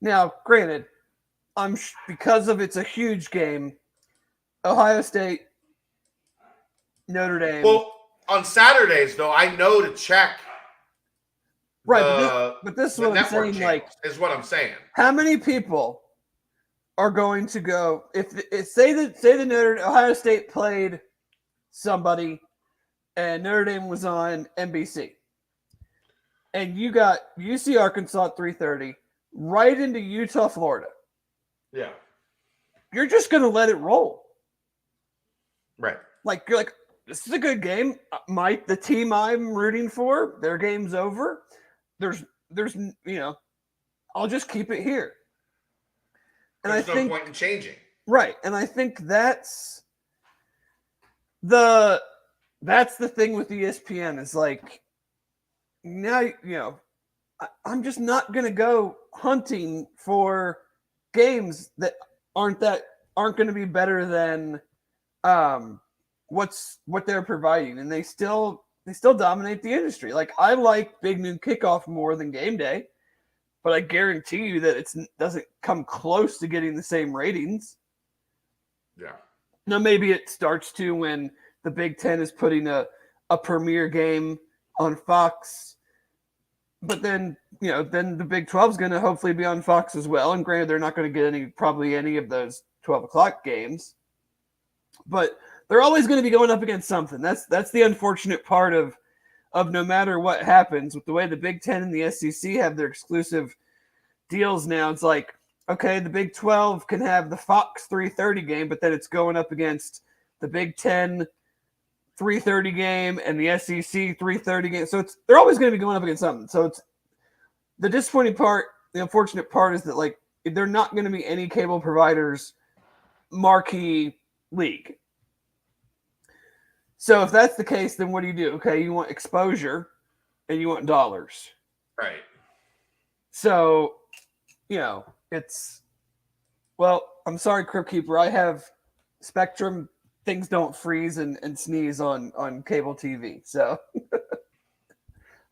Now, granted, because of it's a huge game, Ohio State, Notre Dame. Well, on Saturdays though, I know to check. Right, but this is what I'm saying. Is what I'm saying. How many people are going to go if say the Ohio State played somebody and Notre Dame was on NBC, and you got UC Arkansas at 3:30 right into Utah, Florida. Yeah. You're just going to let it roll. Right. You're like, this is a good game. The team I'm rooting for, their game's over. There's I'll just keep it here. And There's no point in changing. Right. And I think that's the that's the thing with ESPN is like, now, I'm just not going to go hunting for games that aren't going to be better than what they're providing, and they still dominate the industry. Like, I like Big Noon Kickoff more than Game Day, but I guarantee you that it doesn't come close to getting the same ratings. Yeah. Now, maybe it starts to when the Big Ten is putting a premier game on Fox, but then then the Big 12 is going to hopefully be on Fox as well. And granted, they're not going to get probably any of those 12 o'clock games, but they're always going to be going up against something. That's the unfortunate part of no matter what happens with the way the Big Ten and the SEC have their exclusive deals now. It's like, okay, the Big 12 can have the Fox 3:30 game, but then it's going up against the Big 10 3:30 game and the SEC 3:30 game. So they're always going to be going up against something. So it's the disappointing part. The unfortunate part is that like they're not going to be any cable providers marquee league. So if that's the case, then what do you do? Okay, you want exposure and you want dollars. Right. So, it's, well, I'm sorry, Crypt Keeper. I have Spectrum. Things don't freeze and sneeze on cable TV. So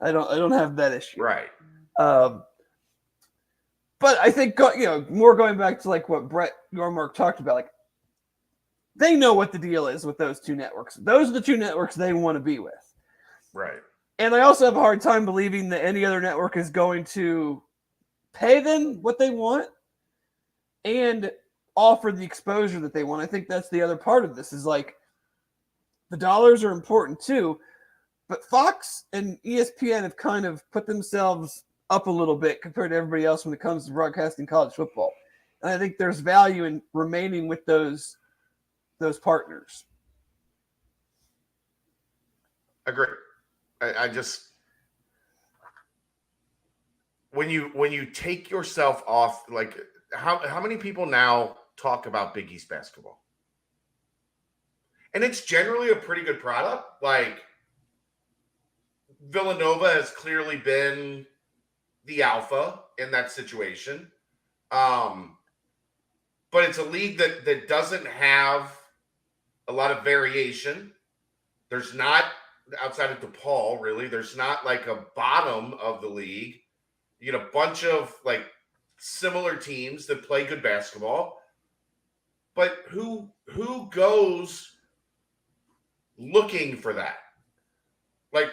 I don't have that issue. Right. But I think, more going back to like what Brett Yormark talked about, like, they know what the deal is with those two networks. Those are the two networks they want to be with. Right. And I also have a hard time believing that any other network is going to pay them what they want and offer the exposure that they want. I think that's the other part of this is like the dollars are important too, but Fox and ESPN have kind of put themselves up a little bit compared to everybody else when it comes to broadcasting college football. And I think there's value in remaining with those partners. Agree. I just when you take yourself off, like how many people now talk about Big East basketball? And it's generally a pretty good product. Like Villanova has clearly been the alpha in that situation. But it's a league that doesn't have a lot of variation. There's not, outside of DePaul, really, there's not like a bottom of the league. You get a bunch of like similar teams that play good basketball. But who goes looking for that? Like,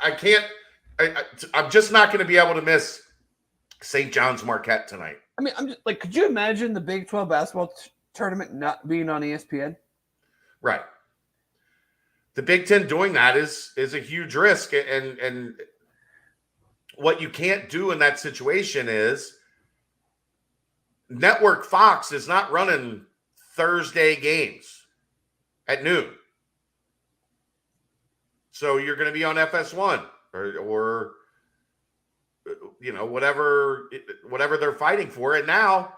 I'm just not going to be able to miss St. John's Marquette tonight. I mean, I'm just like, could you imagine the Big 12 basketball tournament not being on ESPN? Right. The Big Ten doing that is a huge risk. And what you can't do in that situation is Network Fox is not running Thursday games at noon. So you're going to be on FS1 or whatever they're fighting for. And now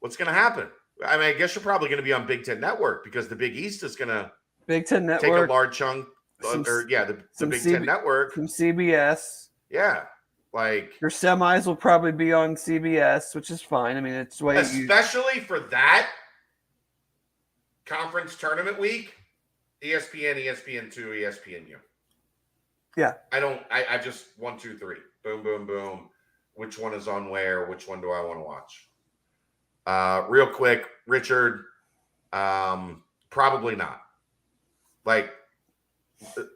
what's going to happen? I mean, I guess you're probably going to be on Big Ten Network because the Big East is going to Big Ten Network take a large chunk. The Big Ten Network from CBS. Yeah, like your semis will probably be on CBS, which is fine. I mean, it's way especially for that conference tournament week. ESPN, ESPN2, ESPNU. Yeah. I just 1, 2, 3. Boom, boom, boom. Which one is on where? Which one do I want to watch? Real quick, Richard, probably not. Like,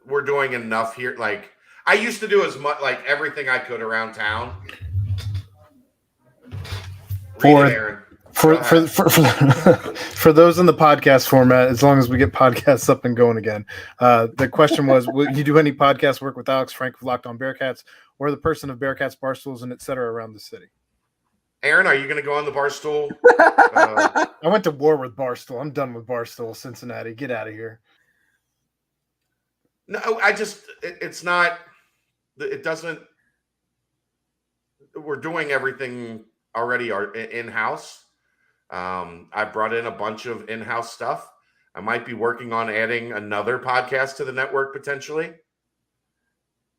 we're doing enough here. Like, I used to do as much, like, everything I could around town. For those in the podcast format, as long as we get podcasts up and going again, the question was: will you do any podcast work with Alex Frank of Locked On Bearcats, or the person of Bearcats Barstools and etc. around the city? Aaron, are you going to go on the Barstool? I went to war with Barstool. I'm done with Barstool. Cincinnati, get out of here. No, it's not. It doesn't. We're doing everything already in house. I brought in a bunch of in-house stuff. I might be working on adding another podcast to the network potentially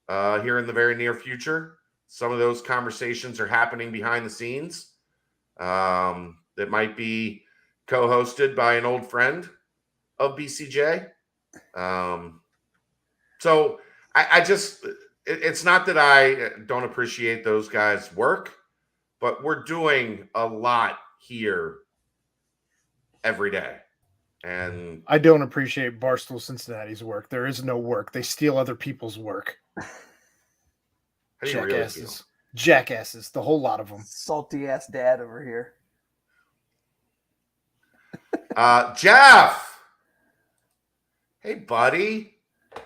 here in the very near future. Some of those conversations are happening behind the scenes. That might be co-hosted by an old friend of BCJ. So I just, it's not that I don't appreciate those guys' work, but we're doing a lot here every day. And I don't appreciate Barstool Cincinnati's work. There is no work. They steal other people's work. how do you really feel? Jackasses, the whole lot of them. Salty ass dad over here. Jeff. Hey, buddy. I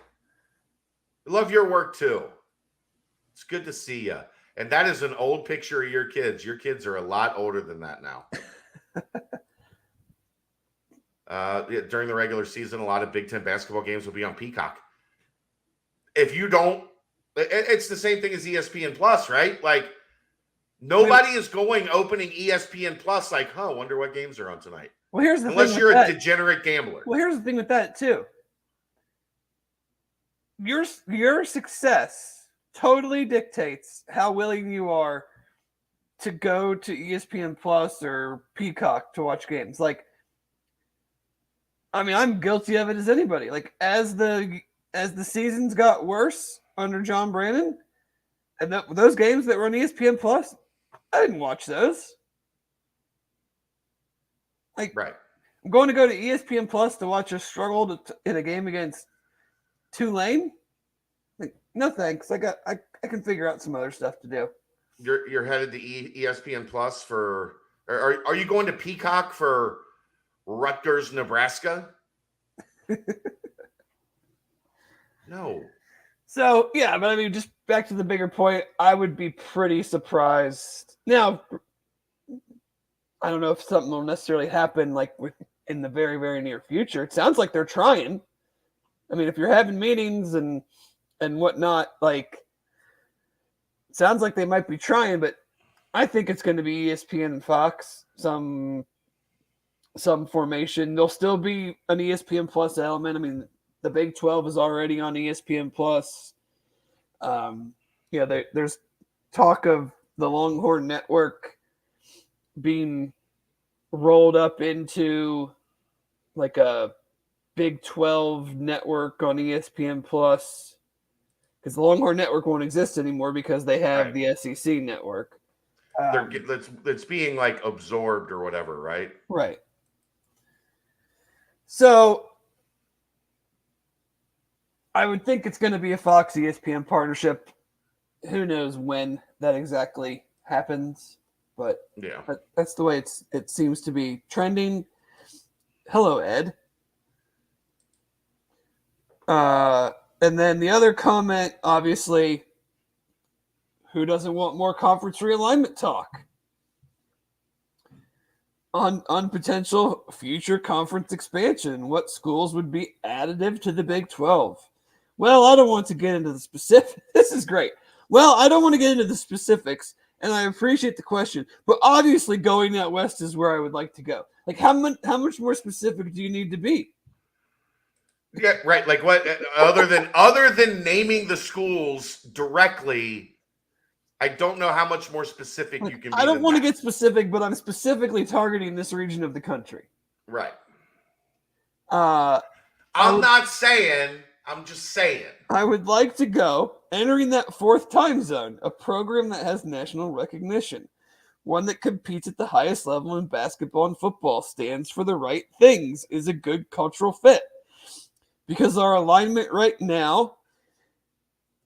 love your work too. It's good to see you. And that is an old picture of your kids. Your kids are a lot older than that now. During the regular season, a lot of Big Ten basketball games will be on Peacock. If you don't, it's the same thing as ESPN Plus, right? Like, nobody is going opening ESPN Plus like, wonder what games are on tonight. Well, here's the Unless thing you're with a that. degenerate gambler. Well, here's the thing with that too. Your success totally dictates how willing you are to go to ESPN Plus or Peacock to watch games. Like, I mean, I'm guilty of it as anybody. Like, as the seasons got worse under John Brannon, and those games that were on ESPN Plus, I didn't watch those. Like, Right. I'm going to go to ESPN Plus to watch a struggle in a game against Tulane. Like, no thanks. I can figure out some other stuff to do. You're headed to ESPN Plus for. Are you going to Peacock for Rutgers, Nebraska? No. So yeah, but I mean, just back to the bigger point, I would be pretty surprised. Now, I don't know if something will necessarily happen like in the very, very near future. It sounds like they're trying. I mean, if you're having meetings and whatnot, like, it sounds like they might be trying, but I think it's going to be ESPN and Fox, some formation. There'll still be an ESPN Plus element. I mean, the Big 12 is already on ESPN Plus. There's talk of the Longhorn Network being rolled up into like a Big 12 network on ESPN Plus, because the Longhorn Network won't exist anymore because they have the SEC network. It's being like absorbed or whatever, right? Right. So I would think it's going to be a Fox ESPN partnership. Who knows when that exactly happens, but yeah, that's the way it seems to be trending. Hello, Ed. And then the other comment, obviously, who doesn't want more conference realignment talk on potential future conference expansion? What schools would be additive to the Big 12? Well, I don't want to get into the specifics. This is great. Well, I don't want to get into the specifics, and I appreciate the question, but obviously going out west is where I would like to go. Like, how much more specific do you need to be? Yeah, right. Like, what other than naming the schools directly, I don't know how much more specific you can be. I don't want to get specific, but I'm specifically targeting this region of the country. Right. I'm not saying. I'm just saying. I would like to go entering that fourth time zone, a program that has national recognition, one that competes at the highest level in basketball and football, stands for the right things, is a good cultural fit. Because our alignment right now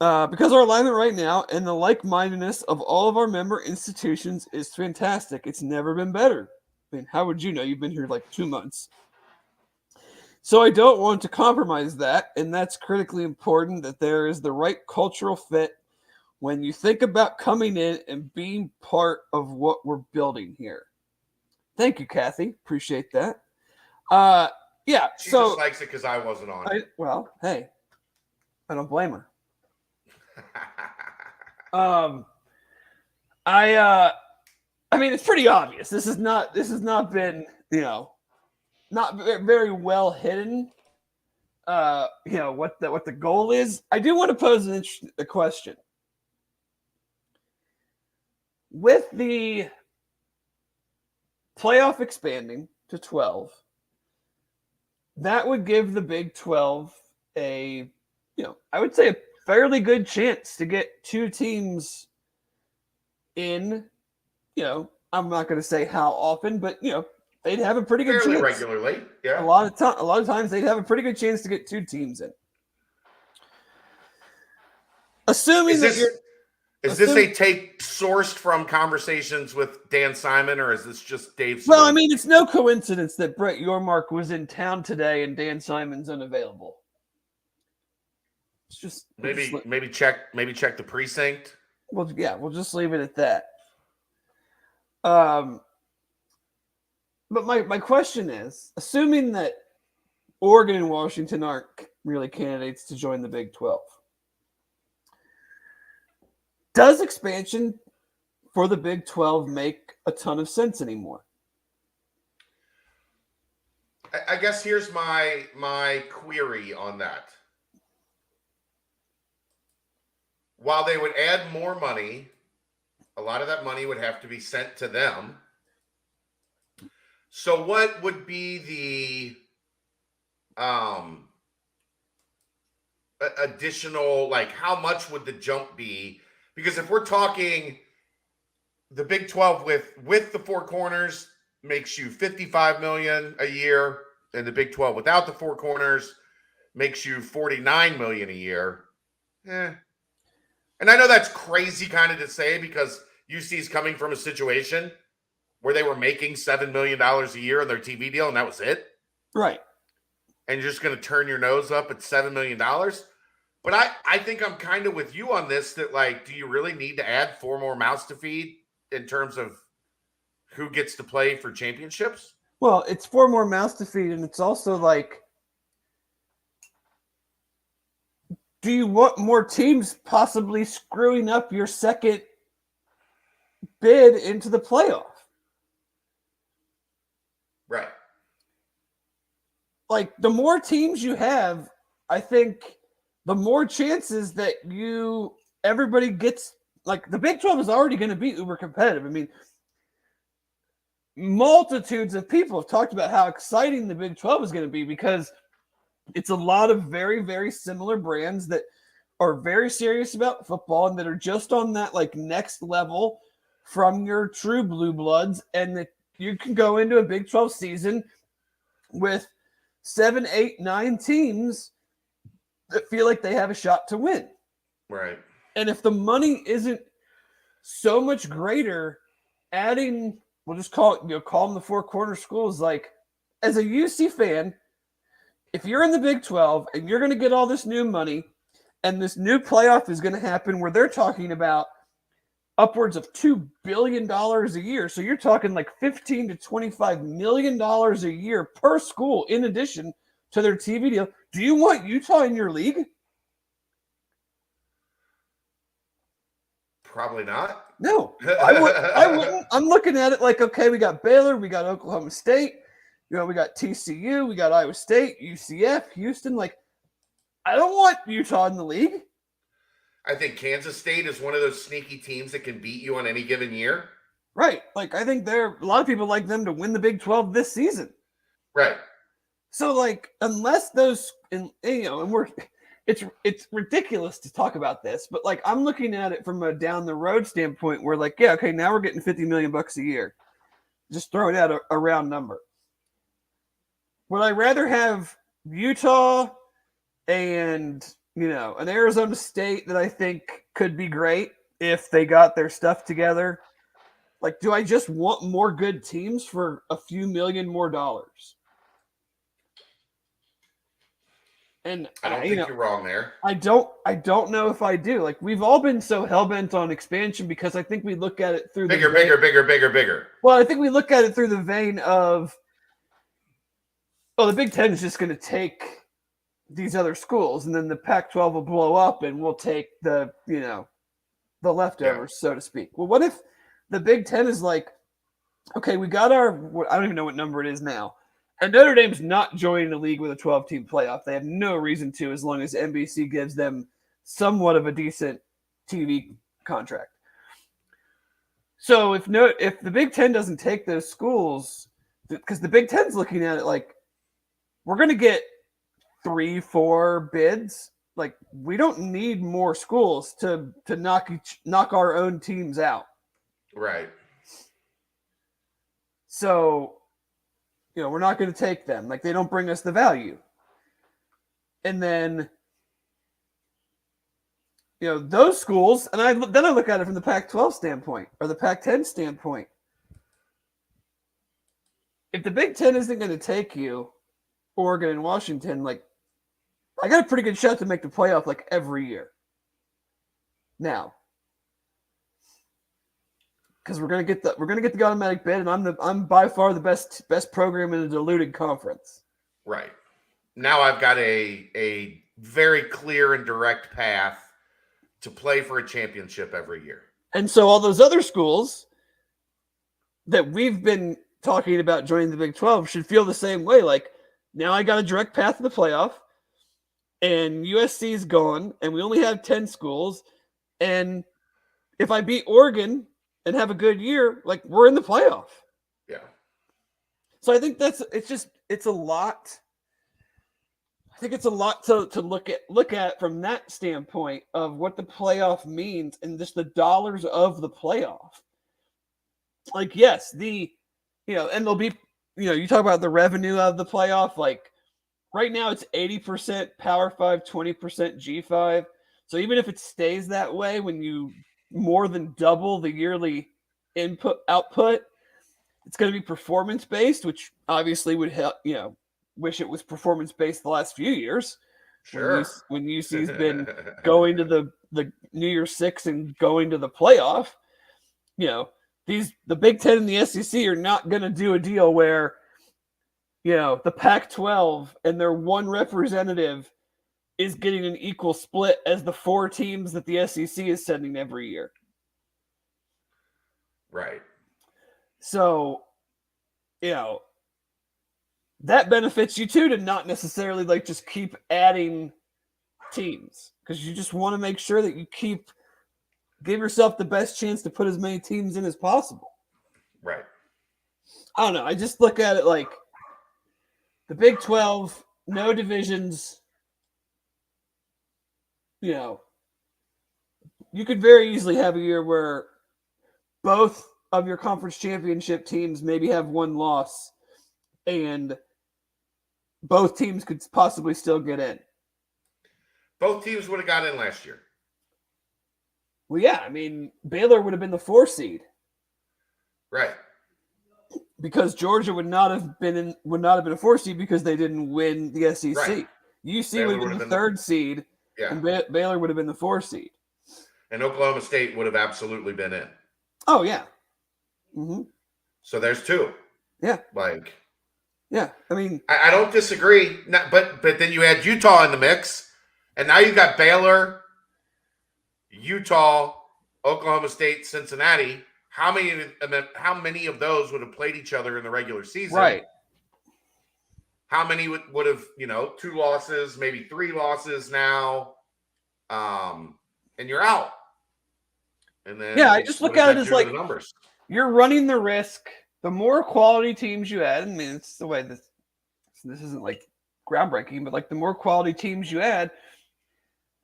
and the like-mindedness of all of our member institutions is fantastic. It's never been better. I mean, how would you know? You've been here like 2 months. So I don't want to compromise that, and that's critically important, that there is the right cultural fit when you think about coming in and being part of what we're building here. Thank you, Kathy. Appreciate that. Yeah, she so just likes it because I wasn't on it. Well, hey, I don't blame her. I mean, it's pretty obvious. This has not been, not very well hidden. What the goal is. I do want to pose a question. With the playoff expanding to 12, that would give the Big 12 I would say a fairly good chance to get two teams in, I'm not going to say how often, but, they'd have a pretty good fairly chance. Regularly, yeah. A lot of times they'd have a pretty good chance to get two teams in. Assuming is this a take sourced from conversations with Dan Simon, or is this just Dave? Well, I mean, it's no coincidence that Brett Yormark was in town today and Dan Simon's unavailable. It's just maybe check the precinct. Well, yeah, we'll just leave it at that. But my question is, assuming that Oregon and Washington aren't really candidates to join the Big 12, does expansion for the Big 12 make a ton of sense anymore? I guess here's my query on that. While they would add more money, a lot of that money would have to be sent to them. So what would be the additional, like, how much would the jump be? Because if we're talking the Big 12 with the four corners makes you $55 million a year, and the Big 12 without the four corners makes you $49 million a year. And I know that's crazy kind of to say, because UC is coming from a situation where they were making $7 million a year on their TV deal, and that was it. Right. And you're just going to turn your nose up at $7 million. But I think I'm kind of with you on this, that, like, do you really need to add four more mouths to feed in terms of who gets to play for championships? Well, it's four more mouths to feed, and it's also like, do you want more teams possibly screwing up your second bid into the playoff? Right. Like, the more teams you have, I think the more chances that everybody gets, like, the Big 12 is already going to be uber competitive. I mean, multitudes of people have talked about how exciting the Big 12 is going to be, because it's a lot of very, very similar brands that are very serious about football and that are just on that, like, next level from your true blue bloods, and that you can go into a Big 12 season with 7, 8, 9 teams that feel like they have a shot to win. Right. And if the money isn't so much greater, adding, we'll just call them the four corner schools, like, as a UC fan, if you're in the Big 12 and you're going to get all this new money, and this new playoff is going to happen where they're talking about upwards of $2 billion a year. So you're talking like $15 to $25 million a year per school in addition to their TV deal. Do you want Utah in your league? Probably not. No, I wouldn't. I'm looking at it like, okay, we got Baylor, we got Oklahoma State, we got TCU, we got Iowa State, UCF, Houston. Like, I don't want Utah in the league. I think Kansas State is one of those sneaky teams that can beat you on any given year. Right. Like, I think a lot of people like them to win the Big 12 this season. Right. So, like, unless those, and it's ridiculous to talk about this, but, like, I'm looking at it from a down the road standpoint where, like, yeah, okay, now we're getting $50 million a year. Just throwing out a round number. Would I rather have Utah and, an Arizona State that I think could be great if they got their stuff together? Like, do I just want more good teams for a few million more dollars? And I don't think you're wrong there. I don't know if I do. Like, we've all been so hell-bent on expansion because I think we look at it through bigger. Well, I think we look at it through the vein of, the Big Ten is just going to take these other schools, and then the Pac-12 will blow up, and we'll take the leftovers, so to speak. Well, what if the Big Ten is like, okay, we got I don't even know what number it is now. And Notre Dame's not joining a league with a 12-team playoff. They have no reason to, as long as NBC gives them somewhat of a decent TV contract. So if the Big Ten doesn't take those schools, because the Big Ten's looking at it like, we're going to get 3-4 bids. Like, we don't need more schools to knock our own teams out. Right. So, we're not going to take them. Like, they don't bring us the value. And then, those schools, and then I look at it from the Pac-12 standpoint or the Pac-10 standpoint. If the Big Ten isn't going to take you, Oregon and Washington, like, I got a pretty good shot to make the playoff like every year. Now, because we're gonna get the automatic bid, and I'm by far the best program in a diluted conference. Right. Now I've got a very clear and direct path to play for a championship every year. And so all those other schools that we've been talking about joining the Big 12 should feel the same way. Like, now I got a direct path to the playoff, and USC's gone, and we only have 10 schools. And if I beat Oregon and have a good year, like, we're in the playoff. Yeah. So I think it's a lot. I think it's a lot to look at from that standpoint of what the playoff means and just the dollars of the playoff. Like, yes, and there'll be, you talk about the revenue of the playoff. Like, right now it's 80% Power 5, 20% G5. So even if it stays that way, when you more than double the yearly output, it's going to be performance based, which obviously would help. Wish it was performance based the last few years. Sure. When UC's been going to the New Year's Six and going to the playoff, the Big Ten and the SEC are not going to do a deal where, the Pac-12 and their one representative is getting an equal split as the 4 teams that the SEC is sending every year. Right. So, that benefits you too, to not necessarily like just keep adding teams, because you just want to make sure that you give yourself the best chance to put as many teams in as possible. Right. I don't know. I just look at it like the Big 12, no divisions. You could very easily have a year where both of your conference championship teams maybe have one loss, and both teams could possibly still get in. Both teams would have got in last year. Well, yeah, I mean, Baylor would have been the 4 seed. Right. Because Georgia would not have been a 4 seed because they didn't win the SEC. Right. UC Baylor would have been the 3rd seed, yeah. and Baylor would have been the 4 seed. And Oklahoma State would have absolutely been in. Oh, yeah. Mm-hmm. So there's 2. Yeah. Like, yeah, I mean, I don't disagree. But then you add Utah in the mix, and now you've got Baylor, Utah, Oklahoma State, Cincinnati. How many of those would have played each other in the regular season? Right. How many would have 2 losses, maybe 3 losses now, and you're out. And then I just look at it as like numbers. You're running the risk. The more quality teams you add, I mean, it's the way this isn't like groundbreaking, but like the more quality teams you add,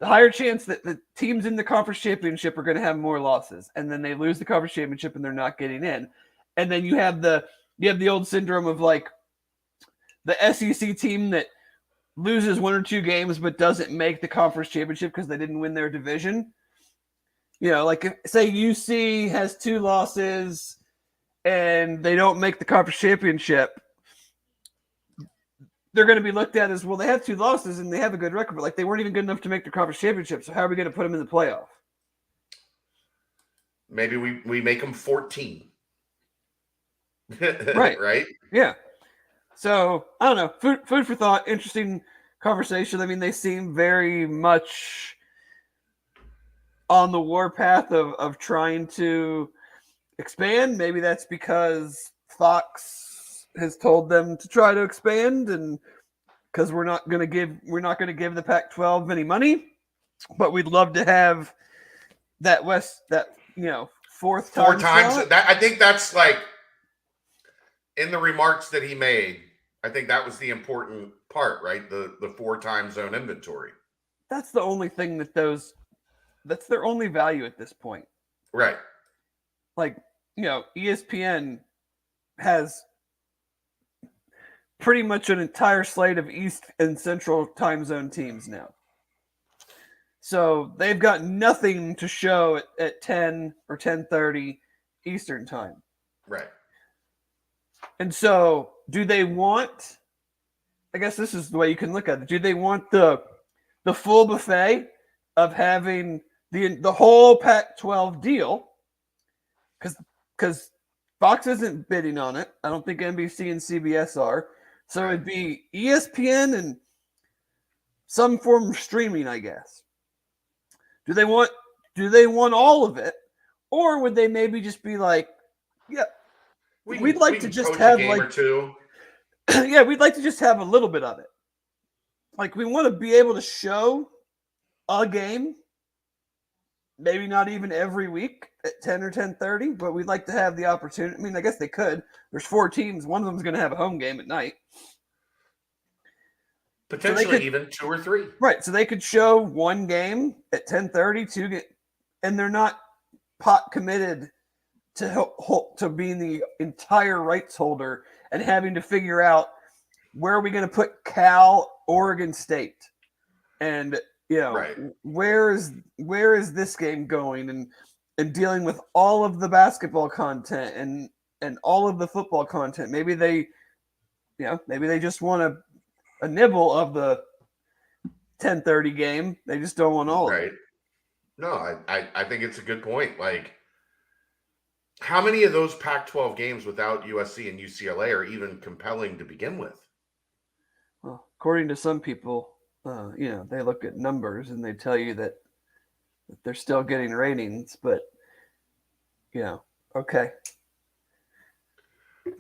the higher chance that the teams in the conference championship are going to have more losses, and then they lose the conference championship and they're not getting in. And then you have the old syndrome of like the SEC team that loses 1 or 2 games but doesn't make the conference championship because they didn't win their division. Like if, say UC has 2 losses and they don't make the conference championship, they're going to be looked at as, well, they have 2 losses and they have a good record, but like they weren't even good enough to make the conference championship. So how are we going to put them in the playoff? Maybe we make them 14. Right. Right. Yeah. So I don't know. Food for thought. Interesting conversation. I mean, they seem very much on the warpath of trying to expand. Maybe that's because Fox has told them to try to expand, and because we're not going to give the Pac-12 any money, but we'd love to have that fourth Four time times. slot. That I think that's like in the remarks that he made. I think that was the important part, right? The 4 time zone inventory. That's the only thing that's their only value at this point. Right. Like, ESPN has pretty much an entire slate of East and Central time zone teams now. So they've got nothing to show at 10 or 10:30 Eastern time. Right. And so do they want, I guess this is the way you can look at it, do they want the full buffet of having the whole Pac-12 deal? Because Fox isn't bidding on it. I don't think NBC and CBS are. So it'd be ESPN and some form of streaming, I guess. Do they want all of it? Or would they maybe just be like, yeah, we'd like to just have a game or two. Yeah, we'd like to just have a little bit of it. Like, we want to be able to show a game, maybe not even every week at 10 or 10:30, but we'd like to have the opportunity. I mean, I guess they could. There's 4 teams. One of them's going to have a home game at night. Potentially even 2 or 3. Right, so they could show one game at 10:30, and they're not pot committed to being the entire rights holder and having to figure out where are we going to put Cal, Oregon State, and where is this game going, and dealing with all of the basketball content and all of the football content. Maybe they just want a nibble of the 10:30 game. They just don't want all of it. No, I think it's a good point. Like, how many of those Pac-12 games without USC and UCLA are even compelling to begin with? Well, according to some people, they look at numbers and they tell you that they're still getting ratings, but okay.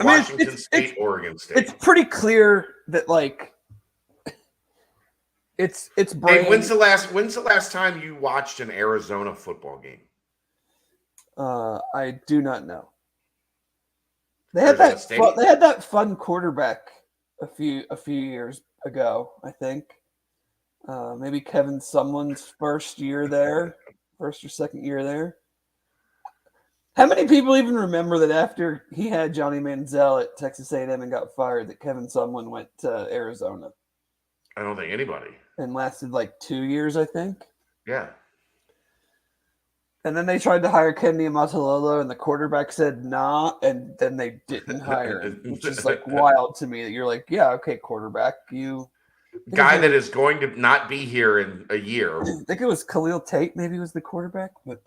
Washington State, Oregon State. It's pretty clear that, like, it's brand. Hey, when's the last time you watched an Arizona football game? I do not know. They had that fun quarterback a few years ago, I think. Maybe Kevin Sumlin's first or second year there. How many people even remember that after he had Johnny Manziel at Texas A&M and got fired, that Kevin Sumlin went to Arizona? I don't think anybody. And lasted like 2 years, I think. Yeah. And then they tried to hire Kenny Amatololo, and the quarterback said nah, and then they didn't hire him, which is like wild to me that you're like, yeah, okay, quarterback, guy that is going to not be here in a year. I think it was Khalil Tate, maybe was the quarterback, but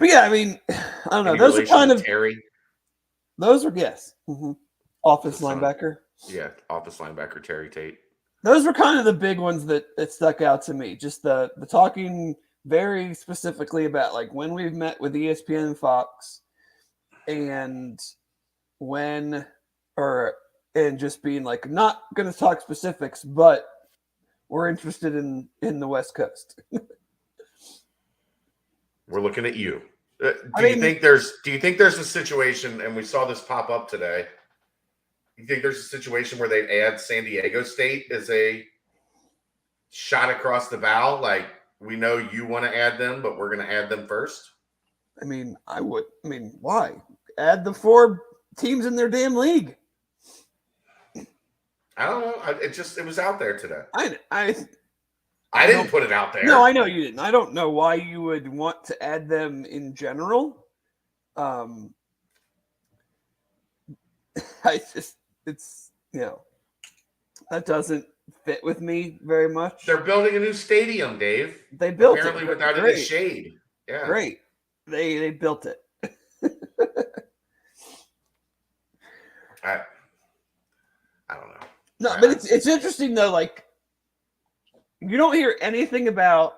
yeah, I mean, I don't know. Those are kind of Terry. Those are office linebacker. Yeah, office linebacker Terry Tate. Those were kind of the big ones that stuck out to me. Just the talking very specifically about, like, when we've met with ESPN and Fox, and and just being like, not going to talk specifics, but we're interested in the West Coast. We're looking at you. Do you think there's a situation, and we saw this pop up today? You think there's a situation where they add San Diego State as a shot across the bow? Like, we know you want to add them, but we're going to add them first? I mean, I would. I mean, why? Add the 4 teams in their damn league. I don't know. It was out there today. I didn't put it out there. No, I know you didn't. I don't know why you would want to add them in general. That doesn't fit with me very much. They're building a new stadium, Dave. They built apparently it without any shade. Yeah, great. They built it. I don't know. No, but it's interesting though. Like, you don't hear anything about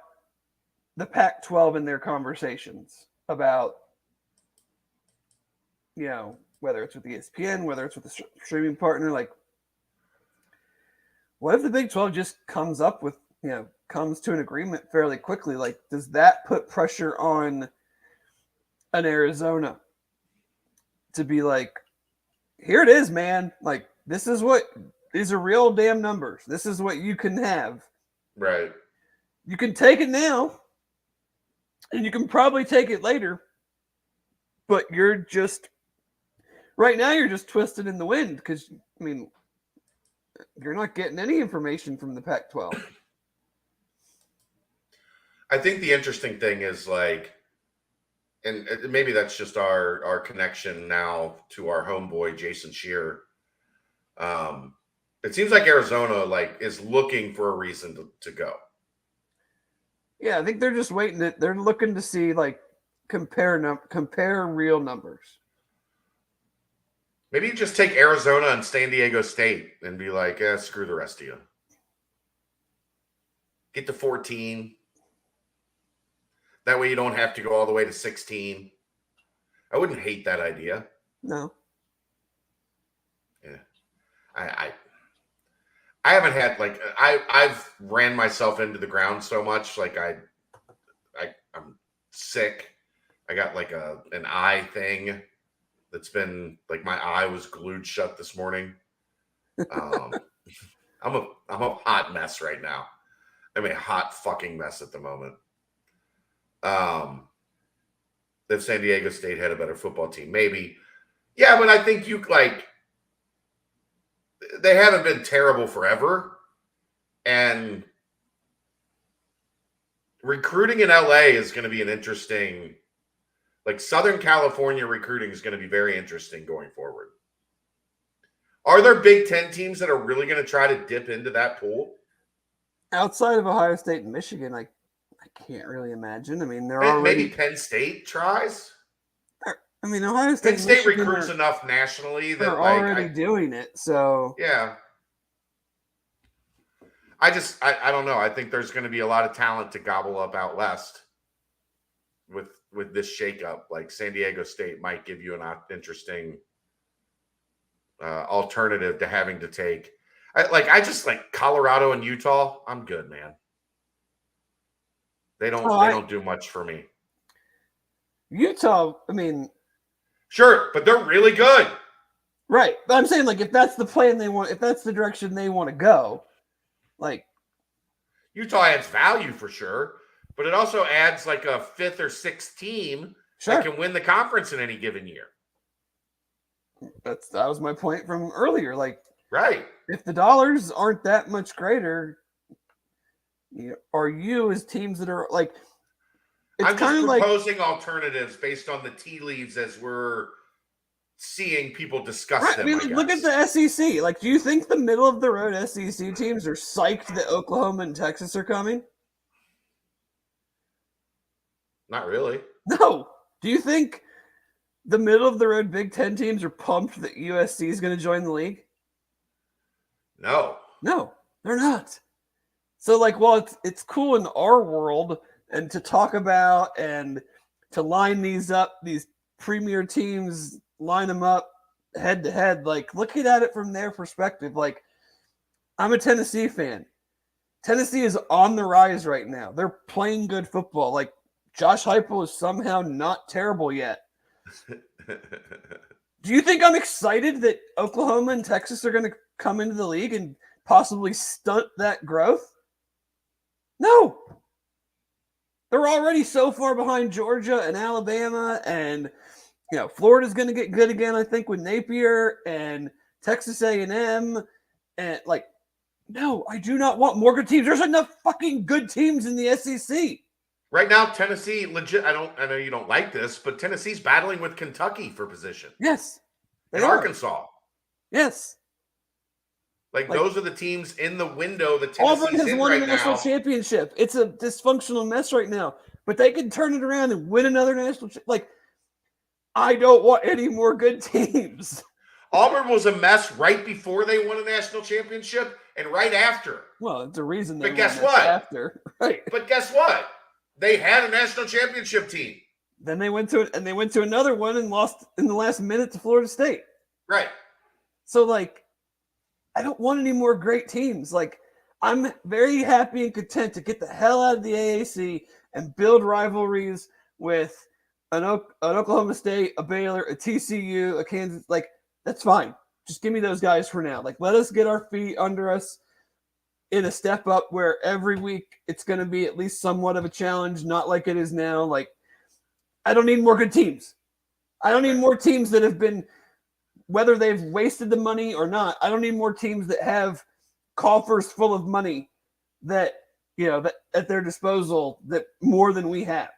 the Pac-12 in their conversations about, whether it's with ESPN, whether it's with a streaming partner. Like, what if the Big 12 just comes to an agreement fairly quickly? Like, does that put pressure on an Arizona to be like, here it is, man. Like, these are real damn numbers. This is what you can have. Right. You can take it now, and you can probably take it later, but right now you're just twisted in the wind because, I mean, you're not getting any information from the Pac-12. I think the interesting thing is like, and maybe that's just our connection now to our homeboy Jason Shearer. It seems like Arizona is looking for a reason to go. Yeah, I think they're just waiting. They're looking to see compare real numbers. Maybe you just take Arizona and San Diego State and be like, screw the rest of you. Get to 14. That way you don't have to go all the way to 16. I wouldn't hate that idea. No. Yeah. I haven't had I've ran myself into the ground so much. I'm sick. I got an eye thing that's been my eye was glued shut this morning. I'm a hot mess right now. I'm a hot fucking mess at the moment. If San Diego State had a better football team, maybe. Yeah, but I think they haven't been terrible forever. And recruiting in LA is going to be an interesting, Southern California recruiting is going to be very interesting going forward. Are there Big Ten teams that are really going to try to dip into that pool? Outside of Ohio State and Michigan, I can't really imagine. I mean, maybe Penn State tries. I mean, Ohio State. Penn State recruits enough nationally that they're already doing it. So yeah, I don't know. I think there's going to be a lot of talent to gobble up out west with this shakeup. San Diego State might give you an interesting alternative to having to take. I just Colorado and Utah. I'm good, man. They don't do much for me. Utah, I mean, sure, but they're really good. Right. But I'm saying if that's the plan they want, if that's the direction they want to go, Utah adds value for sure, but it also adds a fifth or sixth team that can win the conference in any given year. That was my point from earlier. Right. If the dollars aren't that much greater, are you as teams that are I'm just proposing alternatives based on the tea leaves as we're seeing people discuss them. I mean, look at the SEC. Do you think the middle of the road SEC teams are psyched that Oklahoma and Texas are coming? Not really. No. Do you think the middle of the road Big Ten teams are pumped that USC is going to join the league? No. No, they're not. So, while it's cool in our world and to talk about and to line these up, these premier teams, line them up head to head, looking at it from their perspective, I'm a Tennessee fan. Tennessee is on the rise right now. They're playing good football. Josh Heupel is somehow not terrible yet. Do you think I'm excited that Oklahoma and Texas are going to come into the league and possibly stunt that growth? No. They're already so far behind Georgia and Alabama, and Florida's going to get good again, I think, with Napier and Texas A&M, and no, I do not want more good teams. There's enough fucking good teams in the SEC. Right now, Tennessee legit. I know you don't like this, but Tennessee's battling with Kentucky for position. Yes, and Arkansas. Yes. Those are the teams in the window that Tennessee's Auburn has won right a national championship. It's a dysfunctional mess right now, but they can turn it around and win another national. I don't want any more good teams. Auburn was a mess right before they won a national championship and right after. Well, it's a reason they But guess what? After. Right. But guess what? They had a national championship team. Then they went to another one and lost in the last minute to Florida State. Right. So like, I don't want any more great teams. Like, I'm very happy and content to get the hell out of the AAC and build rivalries with an Oklahoma State, a Baylor, a TCU, a Kansas. Like, that's fine. Just give me those guys for now. Like, let us get our feet under us in a step up where every week it's going to be at least somewhat of a challenge, not like it is now. Like, I don't need more good teams. I don't need more teams that have been, whether they've wasted the money or not, I don't need more teams that have coffers full of money that, that at their disposal that more than we have.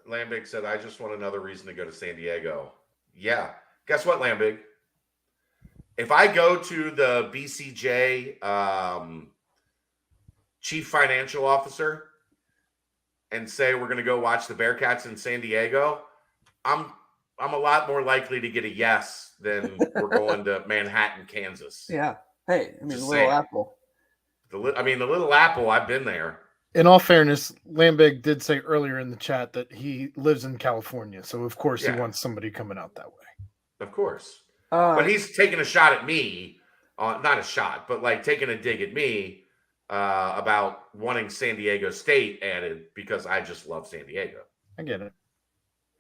Lambig said, I just want another reason to go to San Diego. Yeah. Guess what, Lambig? If I go to the BCJ chief financial officer and say we're going to go watch the Bearcats in San Diego, I'm a lot more likely to get a yes than we're going to Manhattan, Kansas. Yeah. Hey, I mean, Just the Little saying. Apple. The Little Apple, I've been there. In all fairness, Lambig did say earlier in the chat that he lives in California, so of course he wants somebody coming out that way. Of course. But he's taking a shot at me, not a shot, but like taking a dig at me about wanting San Diego State added because I just love San Diego. I get it.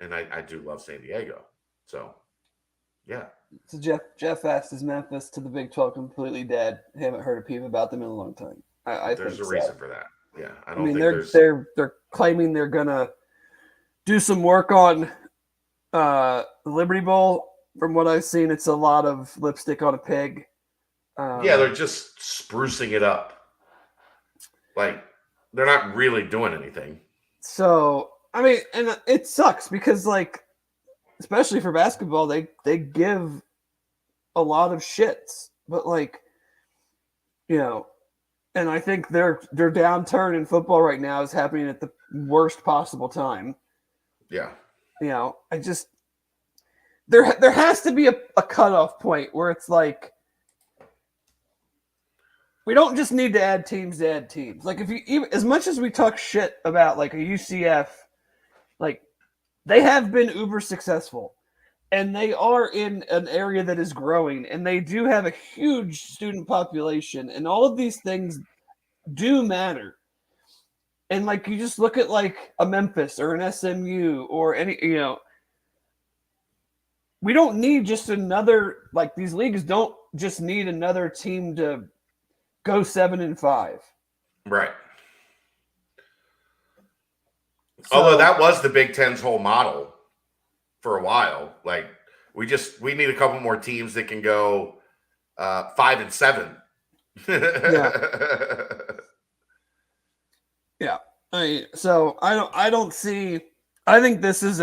And I do love San Diego. So, yeah. So Jeff asked, is Memphis to the Big 12 completely dead? I haven't heard a peep about them in a long time. There's a reason for that. Yeah, I mean, think they're claiming they're gonna do some work on the Liberty Bowl. From what I've seen, it's a lot of lipstick on a pig. Yeah, they're just sprucing it up. Like, they're not really doing anything. So, I mean, and it sucks because, like, especially for basketball, they give a lot of shits. But, like, and I think their downturn in football right now is happening at the worst possible time. Yeah. I just there has to be a cutoff point where it's like we don't just need to add teams to add teams. Like if you even as much as we talk shit about like a UCF, like they have been uber successful. And they are in an area that is growing, and they do have a huge student population, and all of these things do matter. And like you just look at like a Memphis or an SMU or any, we don't need just another, like these leagues don't just need another team to go 7-5. Right. So, although that was the Big Ten's whole model for a while. Like we need a couple more teams that can go 5-7. Yeah. I don't see. I think this is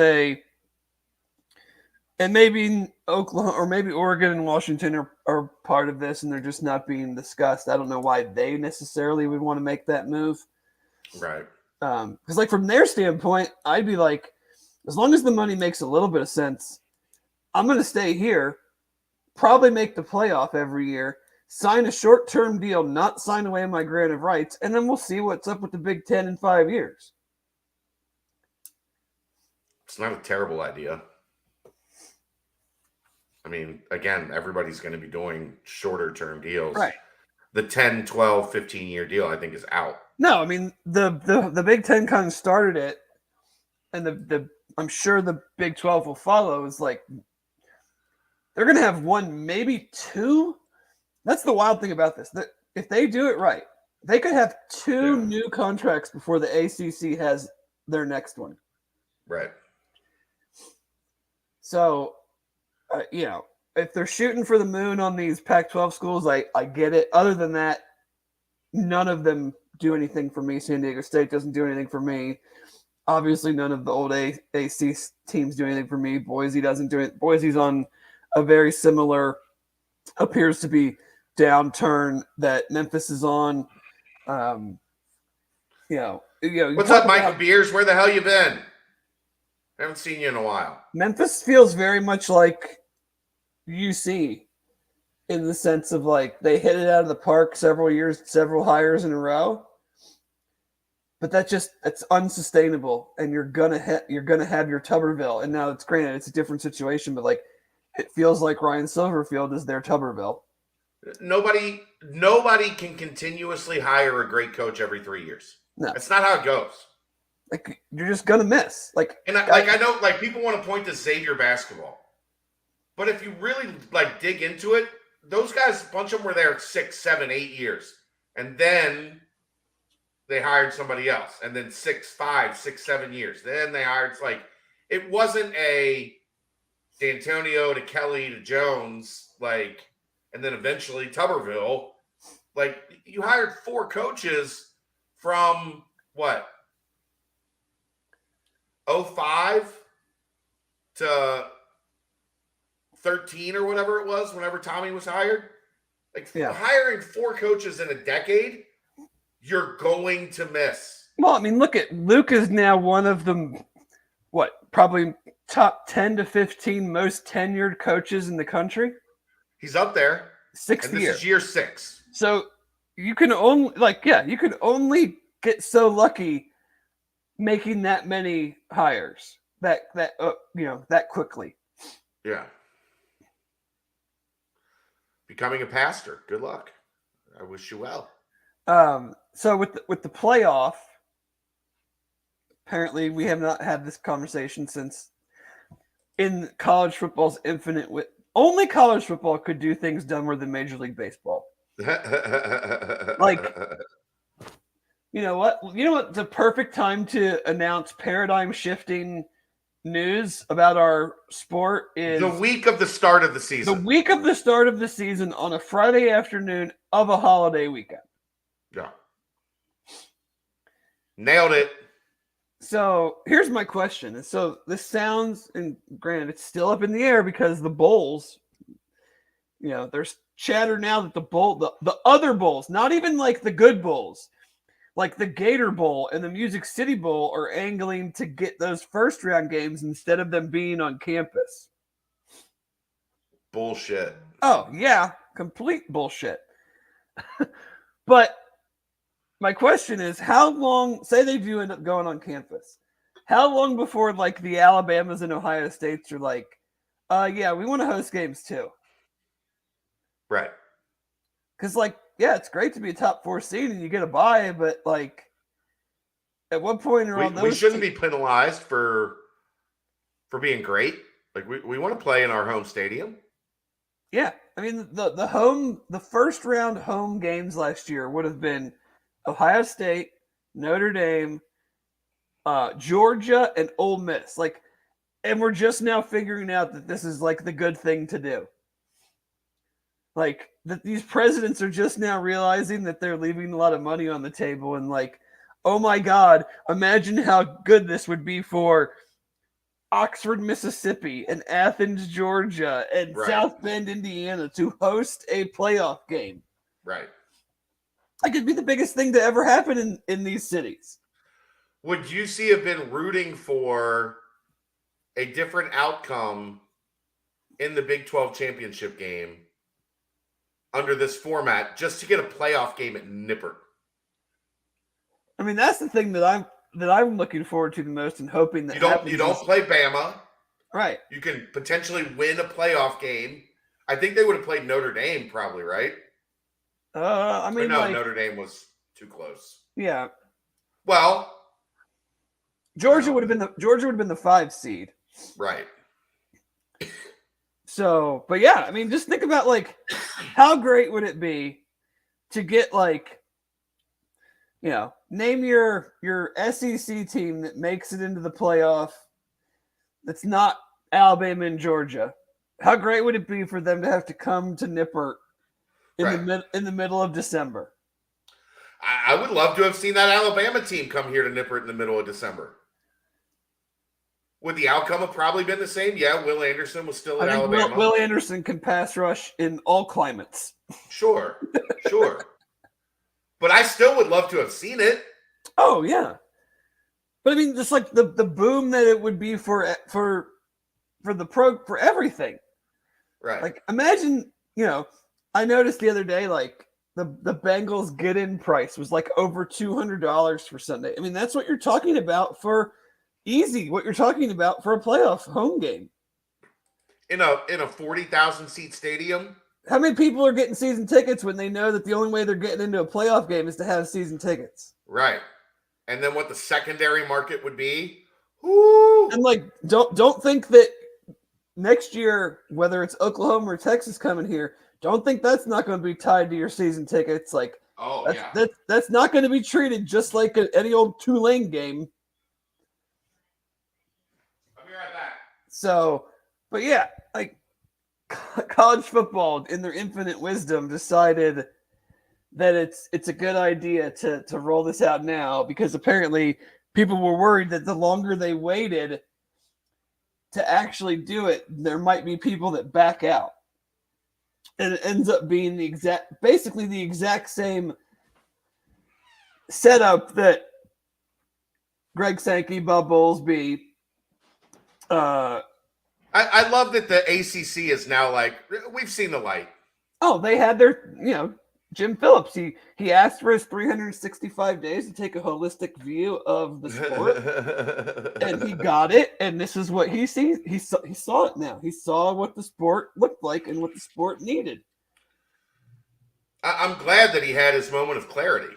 and maybe Oklahoma or maybe Oregon and Washington are part of this, and they're just not being discussed. I don't know why they necessarily would want to make that move. Right. Because like from their standpoint, I'd be like, as long as the money makes a little bit of sense, I'm going to stay here, probably make the playoff every year, sign a short-term deal, not sign away my grant of rights, and then we'll see what's up with the Big Ten in 5 years. It's not a terrible idea. I mean, again, everybody's going to be doing shorter-term deals. Right. The 10, 12, 15-year deal, I think, is out. No, I mean, the Big Ten kind of started it, and I'm sure the Big 12 will follow, is like they're going to have one, maybe two. That's the wild thing about this. That if they do it right, they could have two new contracts before the ACC has their next one. Right. So, if they're shooting for the moon on these Pac-12 schools, I get it. Other than that, none of them do anything for me. San Diego State doesn't do anything for me. Obviously, none of the old AC teams do anything for me. Boise doesn't do it. Boise's on a very similar, appears to be downturn that Memphis is on. What's up, Michael Beers? Where the hell you been? I haven't seen you in a while. Memphis feels very much like UC in the sense of like they hit it out of the park several hires in a row. but it's unsustainable, and you're gonna have your Tuberville. And now it's granted it's a different situation, but like it feels like Ryan Silverfield is their Tuberville. Nobody can continuously hire a great coach every 3 years. No, that's not how it goes. Like you're just gonna miss. Like, and I know like people want to point to Xavier basketball, but if you really like dig into it, those guys, a bunch of them were there 6, 7, 8 years, and then they hired somebody else, and then 5, 6, 7 years. Then they hired. It's like it wasn't a D'Antonio to Kelly to Jones, like, and then eventually Tuberville. Like you hired 4 coaches from what 05 to 13 or whatever it was. Whenever Tommy was hired, like hiring 4 coaches in a decade. You're going to miss. Well, I mean, look at Luke is now one of the probably top 10 to 15 most tenured coaches in the country. He's up there. 6th year. This is year 6. So you can only get so lucky making that many hires that quickly. Yeah. Becoming a pastor. Good luck. I wish you well. So with the playoff, apparently we have not had this conversation since in college football's infinite width. Only college football could do things dumber than Major League Baseball. Like, you know what? The perfect time to announce paradigm shifting news about our sport is the week of the start of the season. The week of the start of the season on a Friday afternoon of a holiday weekend. Yeah. Nailed it. So here's my question. And so this sounds, and granted, it's still up in the air because the bowls, there's chatter now that the other bowls, not even like the good bowls, like the Gator Bowl and the Music City Bowl are angling to get those first round games instead of them being on campus. Bullshit. Oh, yeah. Complete bullshit. But my question is, how long, say they do end up going on campus, how long before like the Alabamas and Ohio States are like, yeah, we want to host games too? Right. Because it's great to be a top 4 seed and you get a bye, but like at what point are all those we shouldn't be penalized for being great. Like we want to play in our home stadium. Yeah. I mean the first round home games last year would have been Ohio State, Notre Dame, Georgia, and Ole Miss. And we're just now figuring out that this is like the good thing to do. Like that these presidents are just now realizing that they're leaving a lot of money on the table and like, oh my God, imagine how good this would be for Oxford, Mississippi, and Athens, Georgia, and South Bend, Indiana to host a playoff game. Right. Like it'd be the biggest thing to ever happen in these cities. Would UC have been rooting for a different outcome in the Big 12 championship game under this format just to get a playoff game at Nippert? I mean, that's the thing that I'm looking forward to the most and hoping that you don't play Bama. Right. You can potentially win a playoff game. I think they would have played Notre Dame probably, right? I mean, Notre Dame was too close. Yeah. Well, Georgia would have been the 5 seed. Right. So, but yeah, I mean, just think about like how great would it be to get like, name your SEC team that makes it into the playoff. That's not Alabama and Georgia. How great would it be for them to have to come to Nippert in the middle of December? I would love to have seen that Alabama team come here to Nippert in the middle of December. Would the outcome have probably been the same? Yeah, Will Anderson was still at Alabama. Will Anderson can pass rush in all climates. Sure. But I still would love to have seen it. Oh, yeah. But I mean, just like the boom that it would be for everything. Right. Like imagine, I noticed the other day, like the Bengals get-in price was like over $200 for Sunday. I mean, that's what you're talking about for what you're talking about for a playoff home game. In a 40,000 seat stadium. How many people are getting season tickets when they know that the only way they're getting into a playoff game is to have season tickets? Right. And then what the secondary market would be? Woo! And like, don't think that next year, whether it's Oklahoma or Texas coming here, don't think that's not going to be tied to your season tickets. Like, that's not going to be treated just like any old Tulane game. I'll be right back. So, but yeah, like college football, in their infinite wisdom, decided that it's a good idea to roll this out now, because apparently people were worried that the longer they waited to actually do it, there might be people that back out. And it ends up being basically the exact same setup that Greg Sankey, Bob Bowlesby. I love that the ACC is now like, we've seen the light. Oh, they had their, Jim Phillips. He asked for his 365 days to take a holistic view of the sport, and he got it. And this is what he sees. He saw it now. He saw what the sport looked like and what the sport needed. I'm glad that he had his moment of clarity.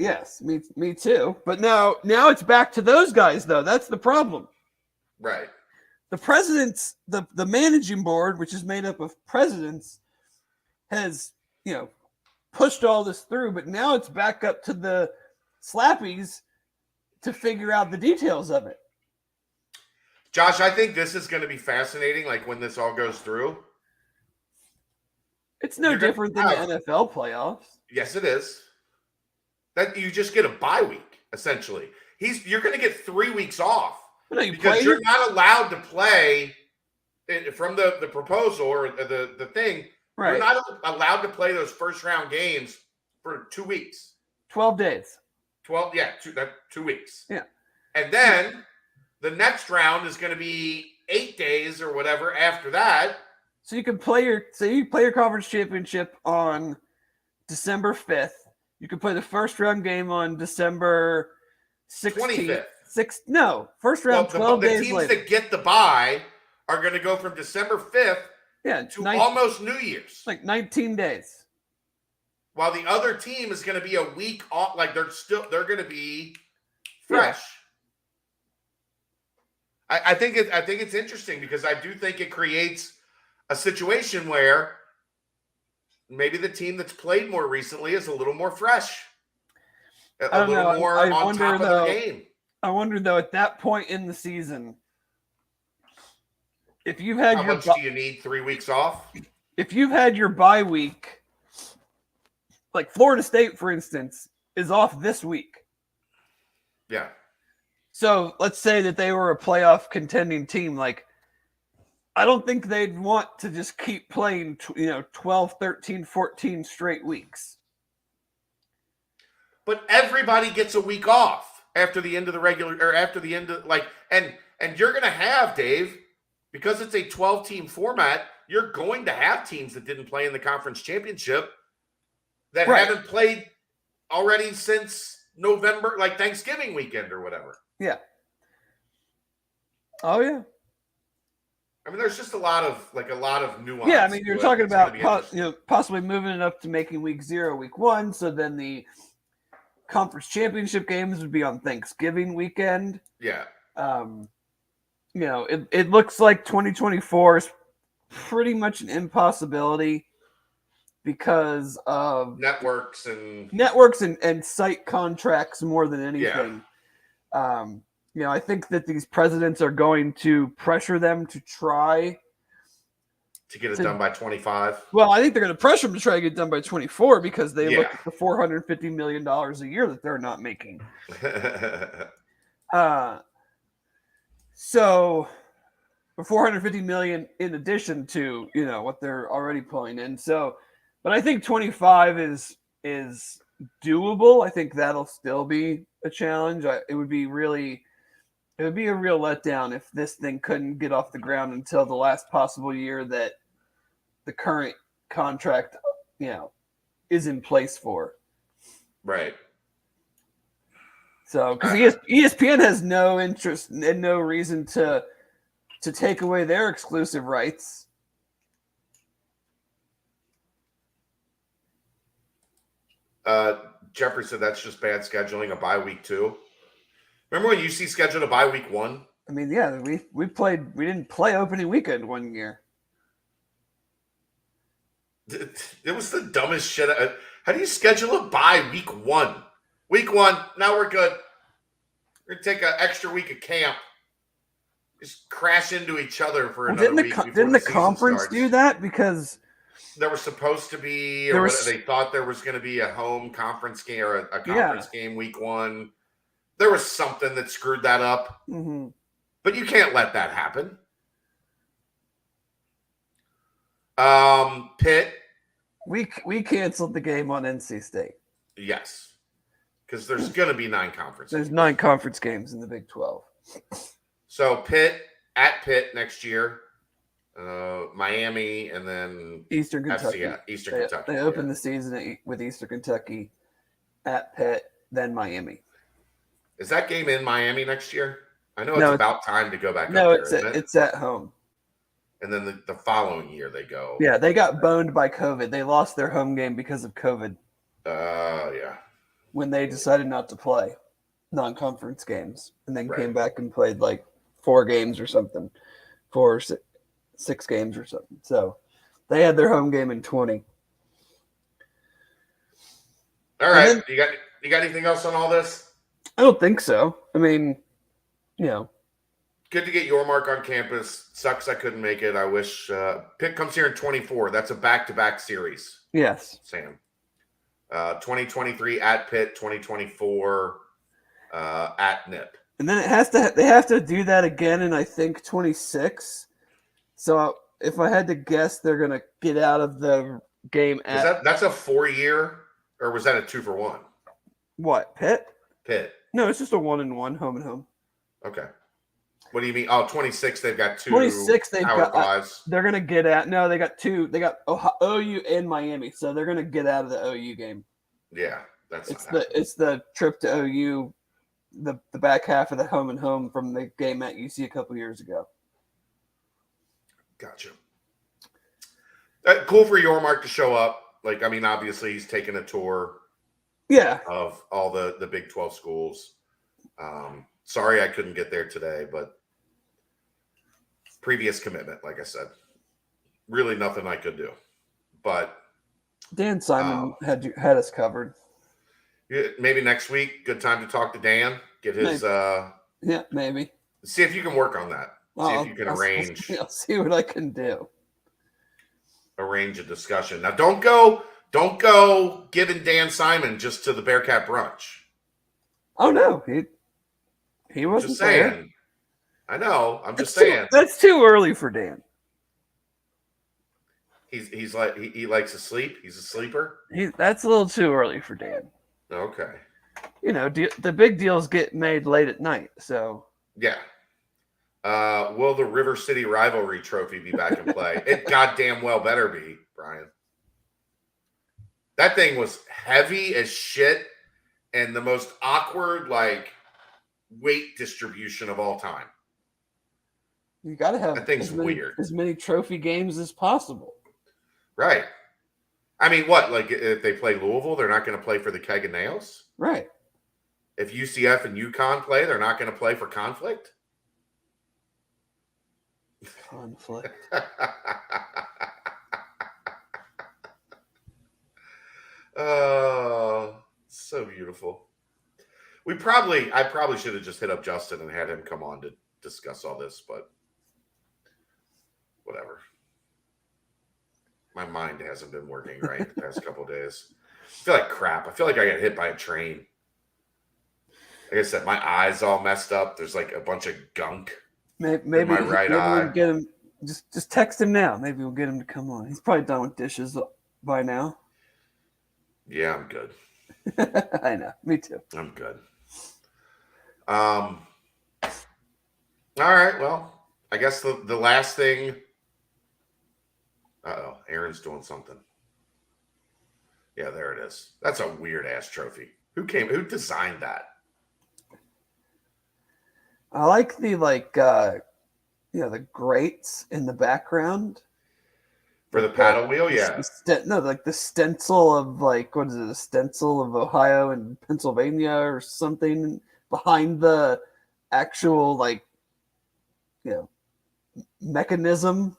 Yes, me too. But now it's back to those guys, though. That's the problem. Right. The presidents, the managing board, which is made up of presidents, has, pushed all this through, but now it's back up to the slappies to figure out the details of it. Josh, I think this is going to be fascinating, like when this all goes through. It's no different than the NFL playoffs. Yes, it is. That you just get a bye week, essentially. You're going to get 3 weeks off. Because you're not allowed to play from the proposal or the thing. Right. You're not allowed to play those first round games for 2 weeks. 12 days. 12, yeah, 2 weeks. Yeah. And then the next round is going to be 8 days or whatever after that. So you can play your conference championship on December 5th. You can play the first round game on December 16th. 25th. First round 12 days later. The teams that get the bye are going to go from December 5th to almost New Year's. Like 19 days. While the other team is going to be a week off, like they're going to be fresh. Yeah. I think it's interesting because I do think it creates a situation where maybe the team that's played more recently is a little more fresh. A little more on top of the game. I wonder, though, at that point in the season, if you've had how much do you need 3 weeks off? If you've had your bye week, like Florida State, for instance, is off this week. Yeah. So let's say that they were a playoff contending team. Like, I don't think they'd want to just keep playing, 12, 13, 14 straight weeks. But everybody gets a week off after the end of the regular, or after the end of and you're going to have, Dave, because it's a 12-team format, you're going to have teams that didn't play in the conference championship that haven't played already since November, like Thanksgiving weekend or whatever. Yeah. Oh yeah. I mean, there's just a lot of nuance. Yeah, I mean, you're talking about possibly moving it up to making week 0, week 1, so then the conference championship games would be on Thanksgiving weekend. Yeah. It looks like 2024 is pretty much an impossibility because of networks and site contracts more than anything. Yeah. I think that these presidents are going to pressure them to try to get it done by 25. Well, I think they're going to pressure them to try to get it done by 24 because they look at the $450 million a year that they're not making. So for $450 million in addition to, what they're already pulling in. So, but I think 25 is doable. I think that'll still be a challenge. It would be a real letdown if this thing couldn't get off the ground until the last possible year that the current contract, is in place for. Right. So, because ESPN has no interest and no reason to take away their exclusive rights. Jeffrey said that's just bad scheduling, a bye week 2. Remember when UC scheduled a bye week 1? I mean, yeah, we didn't play opening weekend one year. It was the dumbest shit. How do you schedule a bye week 1? Week 1, now we're good. We're going to take an extra week of camp. Just crash into each other for another week before didn't the the season conference starts. do that? Because there was supposed to be, they thought there was going to be a home conference game or a conference game week 1. There was something that screwed that up. Mm-hmm. But you can't let that happen. Pitt. We canceled the game on NC State. Yes. Because there's going to be 9 conference There's games. 9 conference games in the Big 12. So Pitt next year. Miami, and then Eastern Kentucky. Kentucky. They open the season with Eastern Kentucky, at Pitt, then Miami. Is that game in Miami next year? I know it's about time to go back up there. It's at home. And then the following year they go. Yeah, they got boned by COVID. They lost their home game because of COVID. Yeah. When they decided not to play non-conference games, and then came back and played like 4 games or something, 4 or 6 games or something. So they had their home game in 20. All right. Then, you got anything else on all this? I don't think so. I mean, good to get your mark on campus. Sucks I couldn't make it. I wish Pitt comes here in 24. That's a back-to-back series. Yes. Sam. 2023 at Pitt, 2024 at Nip. And then they have to do that again in, I think, 26. So if I had to guess, they're going to get out of the game at... That's a 4-year, or was that a 2-for-1? What, Pitt? Pitt. No, it's just a 1-and-1, home and home. Okay. What do you mean? Oh, 26, they've got 2 26, they've Power got 5s. They're going to get out. No, they got 2. They got OU and Miami, so they're going to get out of the OU game. Yeah, it's the trip to OU, the back half of the home and home from the game at UC a couple years ago. Gotcha. Cool for Yormark to show up. Like, I mean, obviously he's taken a tour. Yeah. Of all the Big 12 schools. Sorry I couldn't get there today, but previous commitment, like I said. Really nothing I could do. But Dan Simon had us covered. Maybe next week, good time to talk to Dan. Get his maybe. See if you can work on that. See if you can arrange. I'll see what I can do. Arrange a discussion. Now don't go giving Dan Simon just to the Bearcat brunch. Oh no, he wasn't just saying. There. I know. I'm just saying. That's too early for Dan. He's like he likes to sleep. He's a sleeper. That's a little too early for Dan. Okay. The big deals get made late at night, so yeah. Will the River City Rivalry Trophy be back in play? It goddamn well better be, Brian. That thing was heavy as shit and the most awkward, weight distribution of all time. You got to have that thing's weird. As many trophy games as possible. Right. I mean, what? Like, if they play Louisville, they're not going to play for the Keg and Nails? Right. If UCF and UConn play, they're not going to play for conflict? Conflict. Oh, so beautiful. I probably should have just hit up Justin and had him come on to discuss all this, but whatever. My mind hasn't been working right the past couple of days. I feel like crap. I feel like I got hit by a train. Like I said, my eye's all messed up. There's like a bunch of gunk maybe in my right eye. We'll get him. Just text him now. Maybe we'll get him to come on. He's probably done with dishes by now. Yeah, I'm good. I know. Me too. I'm good. All right. Well, I guess the last thing Uh-oh, Aaron's doing something. Yeah, there it is. That's a weird ass trophy. Who designed that? I like the the grates in the background. For the paddle wheel, yeah. The stencil of what is it? A stencil of Ohio and Pennsylvania or something behind the actual mechanism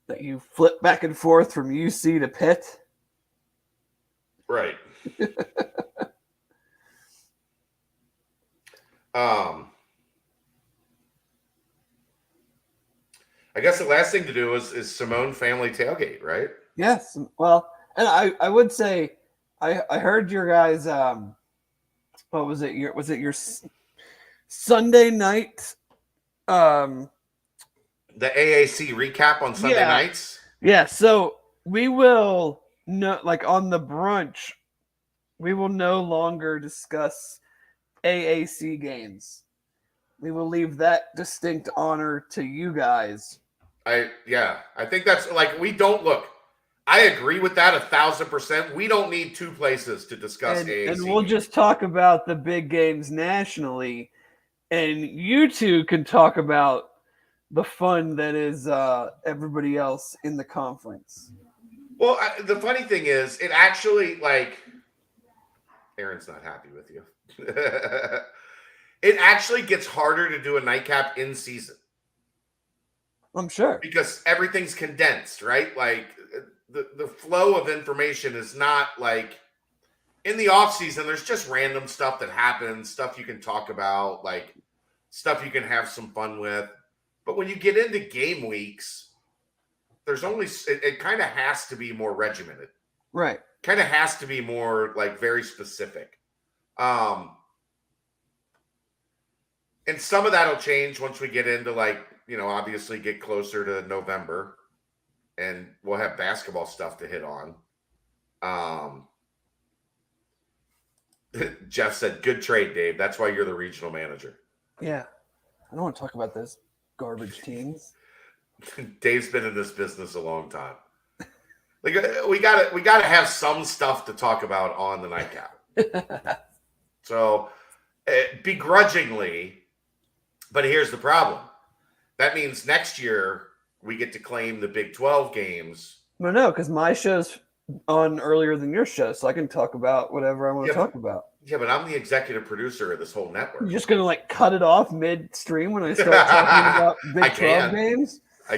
that you flip back and forth from UC to Pitt. Right. I guess the last thing to do is Simone family tailgate, right? Yes. Well, and I would say I heard your guys what was it? Was it your Sunday night The AAC recap on Sunday nights? Yeah, so we will on the brunch, we will no longer discuss AAC games. We will leave that distinct honor to you guys. I think that's we don't look. I agree with that 1,000%. We don't need two places to discuss AAC. And we'll just talk about the big games nationally, and you two can talk about the fun that is everybody else in the conference. Well, the funny thing is, it actually Aaron's not happy with you. It actually gets harder to do a nightcap in season. I'm sure. Because everything's condensed, right? The flow of information is not in the off season. There's just random stuff that happens, stuff you can talk about, stuff you can have some fun with. But when you get into game weeks, there's only it kind of has to be more regimented, right? Kind of has to be more very specific. And some of that'll change once we get into obviously get closer to November, and we'll have basketball stuff to hit on. Jeff said, "Good trade, Dave. That's why you're the regional manager." Yeah, I don't want to talk about those garbage teams. Dave's been in this business a long time. We gotta have some stuff to talk about on the nightcap. So, begrudgingly, but here's the problem. That means next year we get to claim the Big 12 games. Well, no, because my show's on earlier than your show, so I can talk about whatever I want to talk about. Yeah, but I'm the executive producer of this whole network. You're just gonna cut it off midstream when I start talking about Big 12 games? I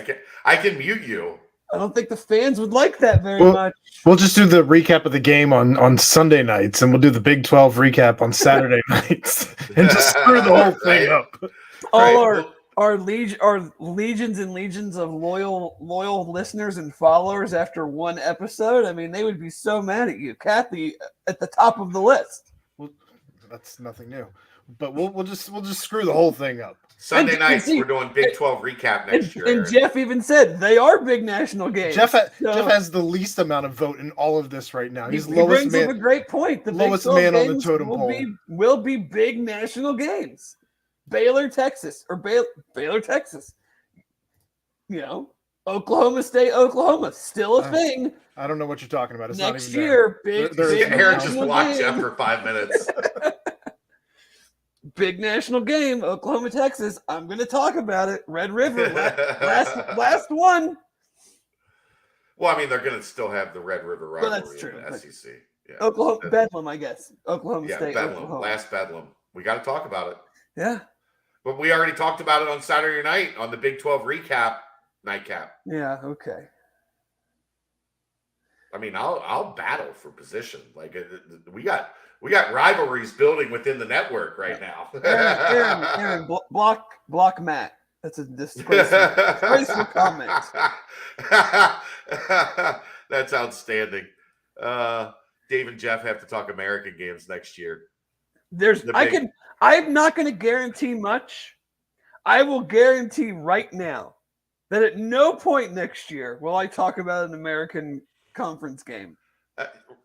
can mute you. I don't think the fans would like that very much. We'll just do the recap of the game on Sunday nights, and we'll do the Big 12 recap on Saturday nights, and just screw the whole thing up. All our legions and legions of loyal listeners and followers after one episode. I mean, they would be so mad at you. Kathy at the top of the list. Well, that's nothing new. But we'll just screw the whole thing up. Sunday nights, we're doing Big 12 recap next year. And Jeff even said they are big national games. Jeff has the least amount of vote in all of this right now. He's he brings up a great point. The lowest man on the totem pole will be big national games. Baylor, Texas. Oklahoma State, Oklahoma, still a thing. I don't know what you're talking about. It's next not even year. There. Big Aaron just blocked Jeff for 5 minutes. Big national game, Oklahoma, Texas. I'm going to talk about it. Red River, last one. Well, I mean, they're going to still have the Red River rivalry that's true, in the SEC. Yeah. Oklahoma, Bedlam, I guess. Oklahoma State, Bedlam, Oklahoma. last Bedlam. We got to talk about it. Yeah. But we already talked about it on Saturday night on the Big 12 recap nightcap. Yeah, okay. I mean, I'll battle for position. We got rivalries building within the network right now. Aaron, block Matt. That's a disgraceful comment. That's outstanding. Dave and Jeff have to talk American games next year. I'm not going to guarantee much. I will guarantee right now that at no point next year will I talk about an American conference game.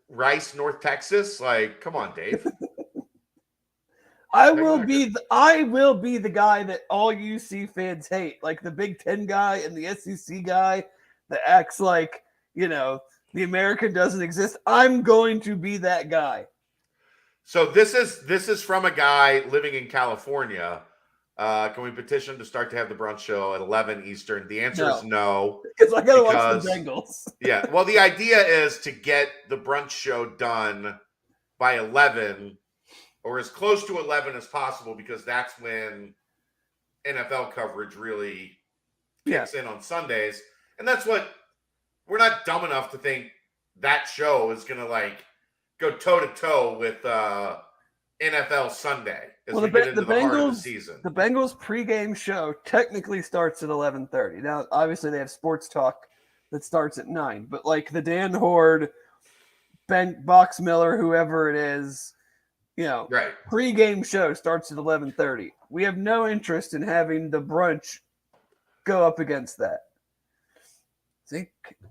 Rice, North Texas, come on, Dave. I will be the guy that all UC fans hate, like the Big Ten guy and the SEC guy. that acts like, the American doesn't exist. I'm going to be that guy. So this is from a guy living in California. Can we petition to start to have the brunch show at 11 Eastern? The answer is no. Because I got to watch the Bengals. Yeah. Well, the idea is to get the brunch show done by 11 or as close to 11 as possible, because that's when NFL coverage really kicks in on Sundays. And that's what we're not dumb enough to think that show is going to go toe to toe with NFL Sunday as we get into the heart of the season. The Bengals pregame show technically starts at 11:30. Now, obviously, they have sports talk that starts at 9, but the Dan Horde, Box Miller, whoever it is, right. Pregame show starts at 11:30. We have no interest in having the brunch go up against that. See,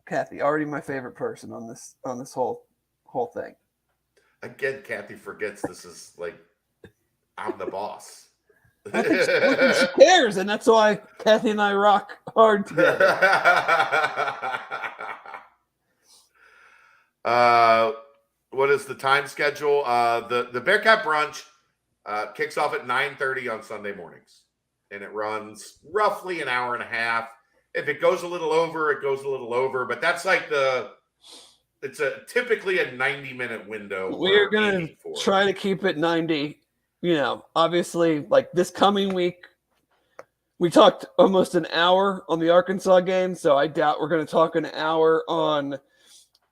Kathy, already my favorite person on this whole thing. Again, Kathy forgets this is I'm the boss. I think she cares, and that's why Kathy and I rock hard together. What is the time schedule? The Bearcat brunch kicks off at 9:30 on Sunday mornings, and it runs roughly an hour and a half. If it goes a little over, it goes a little over, but that's it's typically a 90-minute window. We're going to try to keep it 90. Obviously, this coming week, we talked almost an hour on the Arkansas game, so I doubt we're going to talk an hour on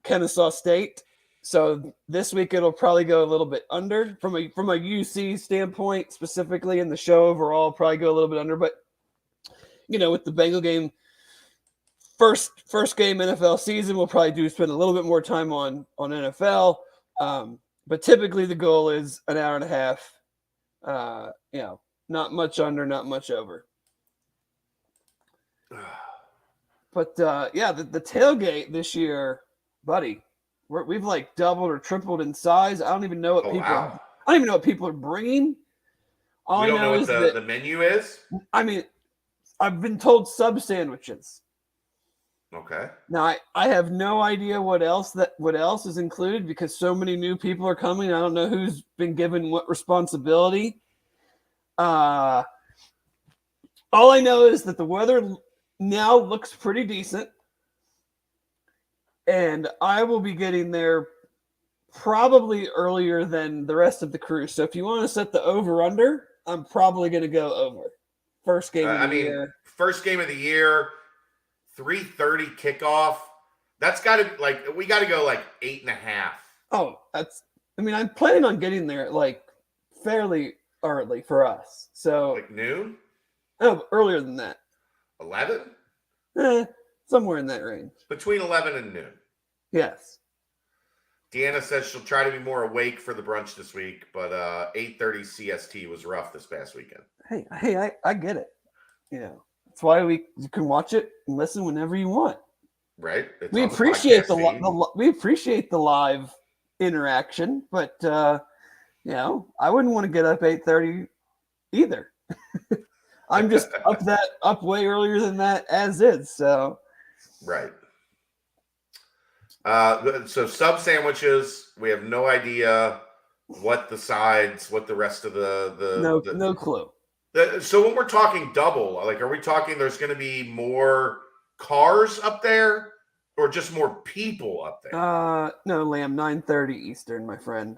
Kennesaw State. So this week it'll probably go a little bit under from a UC standpoint, specifically in the show overall, probably go a little bit under. But with the Bengal game, first game NFL season, we'll probably spend a little bit more time on NFL. But typically the goal is an hour and a half. Not much under, not much over. But the tailgate this year, buddy, we've doubled or tripled in size. I don't even know what I don't even know what people are bringing. All we don't know what the menu is. I mean, I've been told sub sandwiches. Okay. Now I have no idea what else is included, because so many new people are coming. I don't know who's been given what responsibility. All I know is that the weather now looks pretty decent, and I will be getting there probably earlier than the rest of the crew. So if you want to set the over under, I'm probably going to go over. First game of the year. First game of the year, 3:30 kickoff. That's got to we got to go 8.5. Oh, I'm planning on getting there fairly early for us. So noon? Oh, earlier than that. 11? Somewhere in that range. Between 11 and noon. Yes. Deanna says she'll try to be more awake for the brunch this week, but 8:30 CST was rough this past weekend. Hey, I get it. That's why you can watch it and listen whenever you want. Right. We appreciate we appreciate the live interaction, but I wouldn't want to get up 8:30 either. I'm just up way earlier than that as is. So right. So sub sandwiches, we have no idea what the sides, what the rest of no clue. So when we're talking double, are we talking there's going to be more cars up there or just more people up there? No, Lamb, 9:30 Eastern, my friend.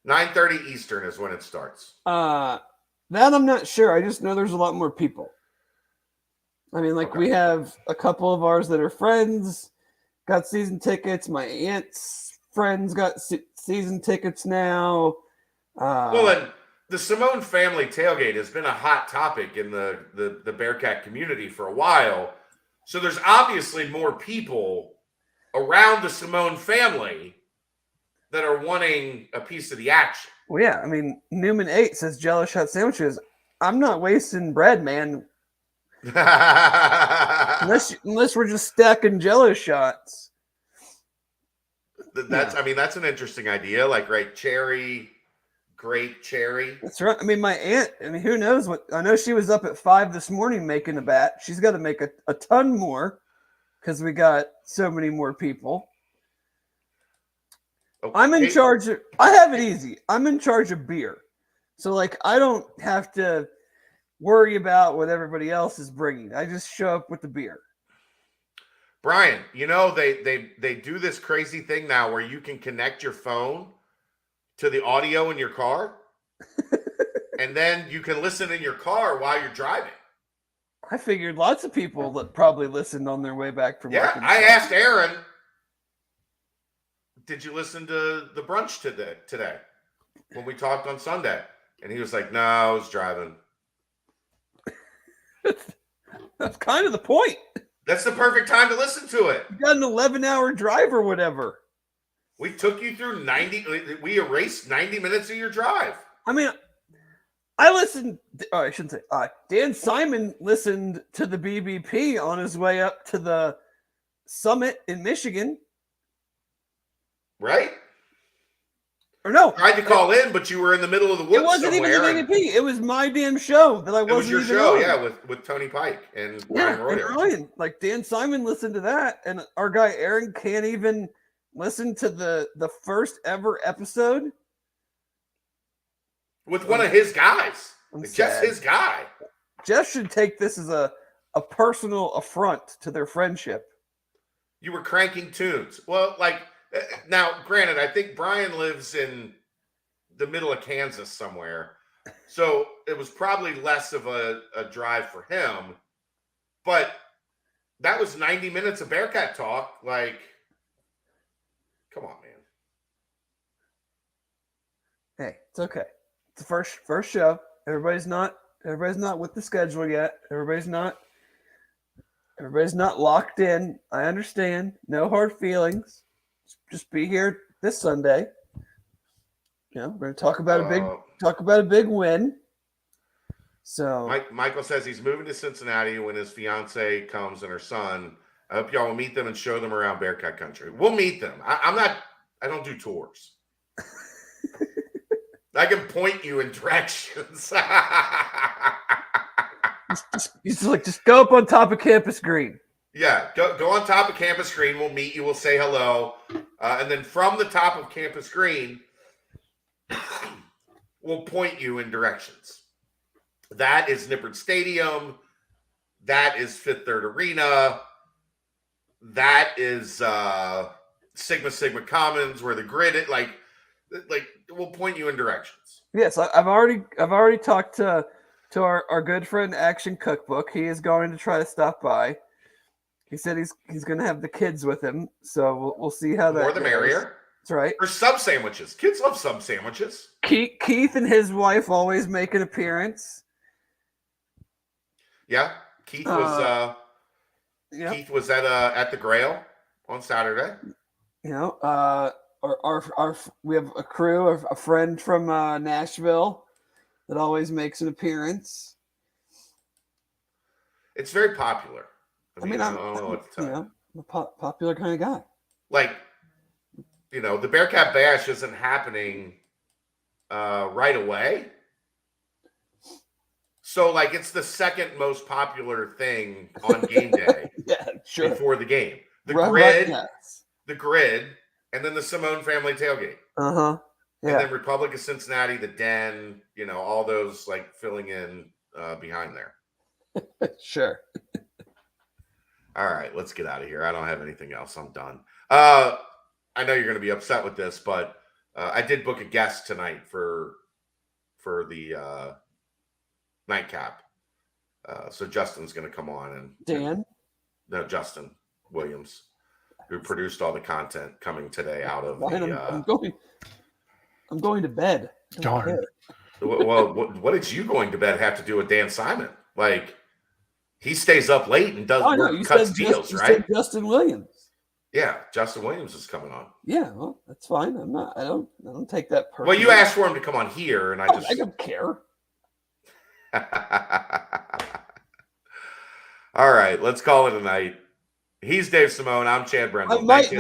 9:30 Eastern is when it starts. That I'm not sure. I just know there's a lot more people. We have a couple of ours that are friends, got season tickets. My aunt's friends got season tickets now. And the Simone family tailgate has been a hot topic in the Bearcat community for a while. So there's obviously more people around the Simone family that are wanting a piece of the action. Well, yeah. Newman 8 says Jello shot sandwiches. I'm not wasting bread, man. unless we're just stacking Jello shots. That's an interesting idea. Cherry, grape cherry. That's right. My aunt, who knows what? I know she was up at 5 this morning making a batch. She's got to make a ton more. because we got so many more people. Okay. I'm in charge of. I have it easy. I'm in charge of beer, so like I don't have to worry about what everybody else is bringing. I just show up with the beer. Brian, they do this crazy thing now where you can connect your phone to the audio in your car, and then you can listen in your car while you're driving. I figured lots of people that probably listened on their way back from work. Yeah, I asked Aaron, did you listen to the brunch today when we talked on Sunday? And he was like, no, I was driving. That's kind of the point. That's the perfect time to listen to it. You got an 11-hour drive or whatever. We took you through we erased 90 minutes of your drive. I mean, I listened. Oh, I shouldn't say. Dan Simon listened to the BBP on his way up to the summit in Michigan. Right? Or no. I tried to call in, but you were in the middle of the woods. It wasn't even the BBP. It was my damn show that I wasn't. It was your even show, on. yeah, with Tony Pike and Ryan Royer. And Ryan. Like Dan Simon listened to that, and our guy Aaron can't even listen to the first ever episode with one of his guys. Just his guy. Jeff should take this as a personal affront to their friendship. You were cranking tunes. Well, like, now, granted, I think Brian lives in the middle of Kansas somewhere, so it was probably less of a drive for him, but that was 90 minutes of Bearcat talk. Like, come on, man. Hey, it's okay. It's the first show. Everybody's not with the schedule yet. Everybody's not locked in. I understand. No hard feelings. Just be here this Sunday. We're going to talk about a big win. So Michael says he's moving to Cincinnati when his fiance comes and her son. I hope y'all will meet them and show them around Bearcat Country. We'll meet them. I don't do tours. I can point you in directions. just go up on top of Campus Green. Yeah, go on top of Campus Green. We'll meet you. We'll say hello. And then from the top of Campus Green, we'll point you in directions. That is Nippert Stadium. That is Fifth Third Arena. That is Sigma Commons, where the grid is. Like we'll point you in directions. Yes, I've already talked to our good friend Action Cookbook. He is going to try to stop by. He said he's going to have the kids with him, so we'll see how that More the goes. merrier. That's right. Or sub sandwiches. Kids love sub sandwiches. Keith and his wife always make an appearance. Yeah, Keith was Keith was at the Grail on Saturday. We have a crew, a friend from Nashville that always makes an appearance. It's very popular. I don't know what to tell you. I'm a popular kind of guy. Like, the Bearcat Bash isn't happening right away. So, like, it's the second most popular thing on game day. Yeah, sure. Before the game. The grid, and then the Simone family tailgate. Uh-huh. Yeah. And then Republic of Cincinnati, the Den, all those, like, filling in behind there. Sure. All right, let's get out of here. I don't have anything else. I'm done. I know you're going to be upset with this, but I did book a guest tonight for the nightcap. So Justin's going to come on and Dan? No, Justin Williams, who produced all the content coming today out of I'm going to bed. Darn. Well, what did you going to bed have to do with Dan Simon? Like, he stays up late and does cuts deals, right? Said Justin Williams. Yeah, Justin Williams is coming on. Yeah, well, that's fine. I don't take that personally. Well, you asked for him to come on here, and I don't care. All right, let's call it a night. He's Dave Simone. I'm Chad Brendel. I might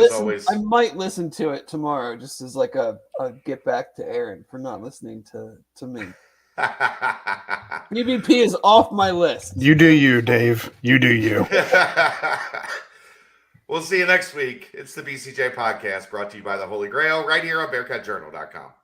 listen to it tomorrow, just as like a get back to Aaron for not listening to me. BBP is off my list. You do you, Dave. You do you. We'll see you next week. It's the BCJ podcast brought to you by the Holy Grail right here on BearcatJournal.com.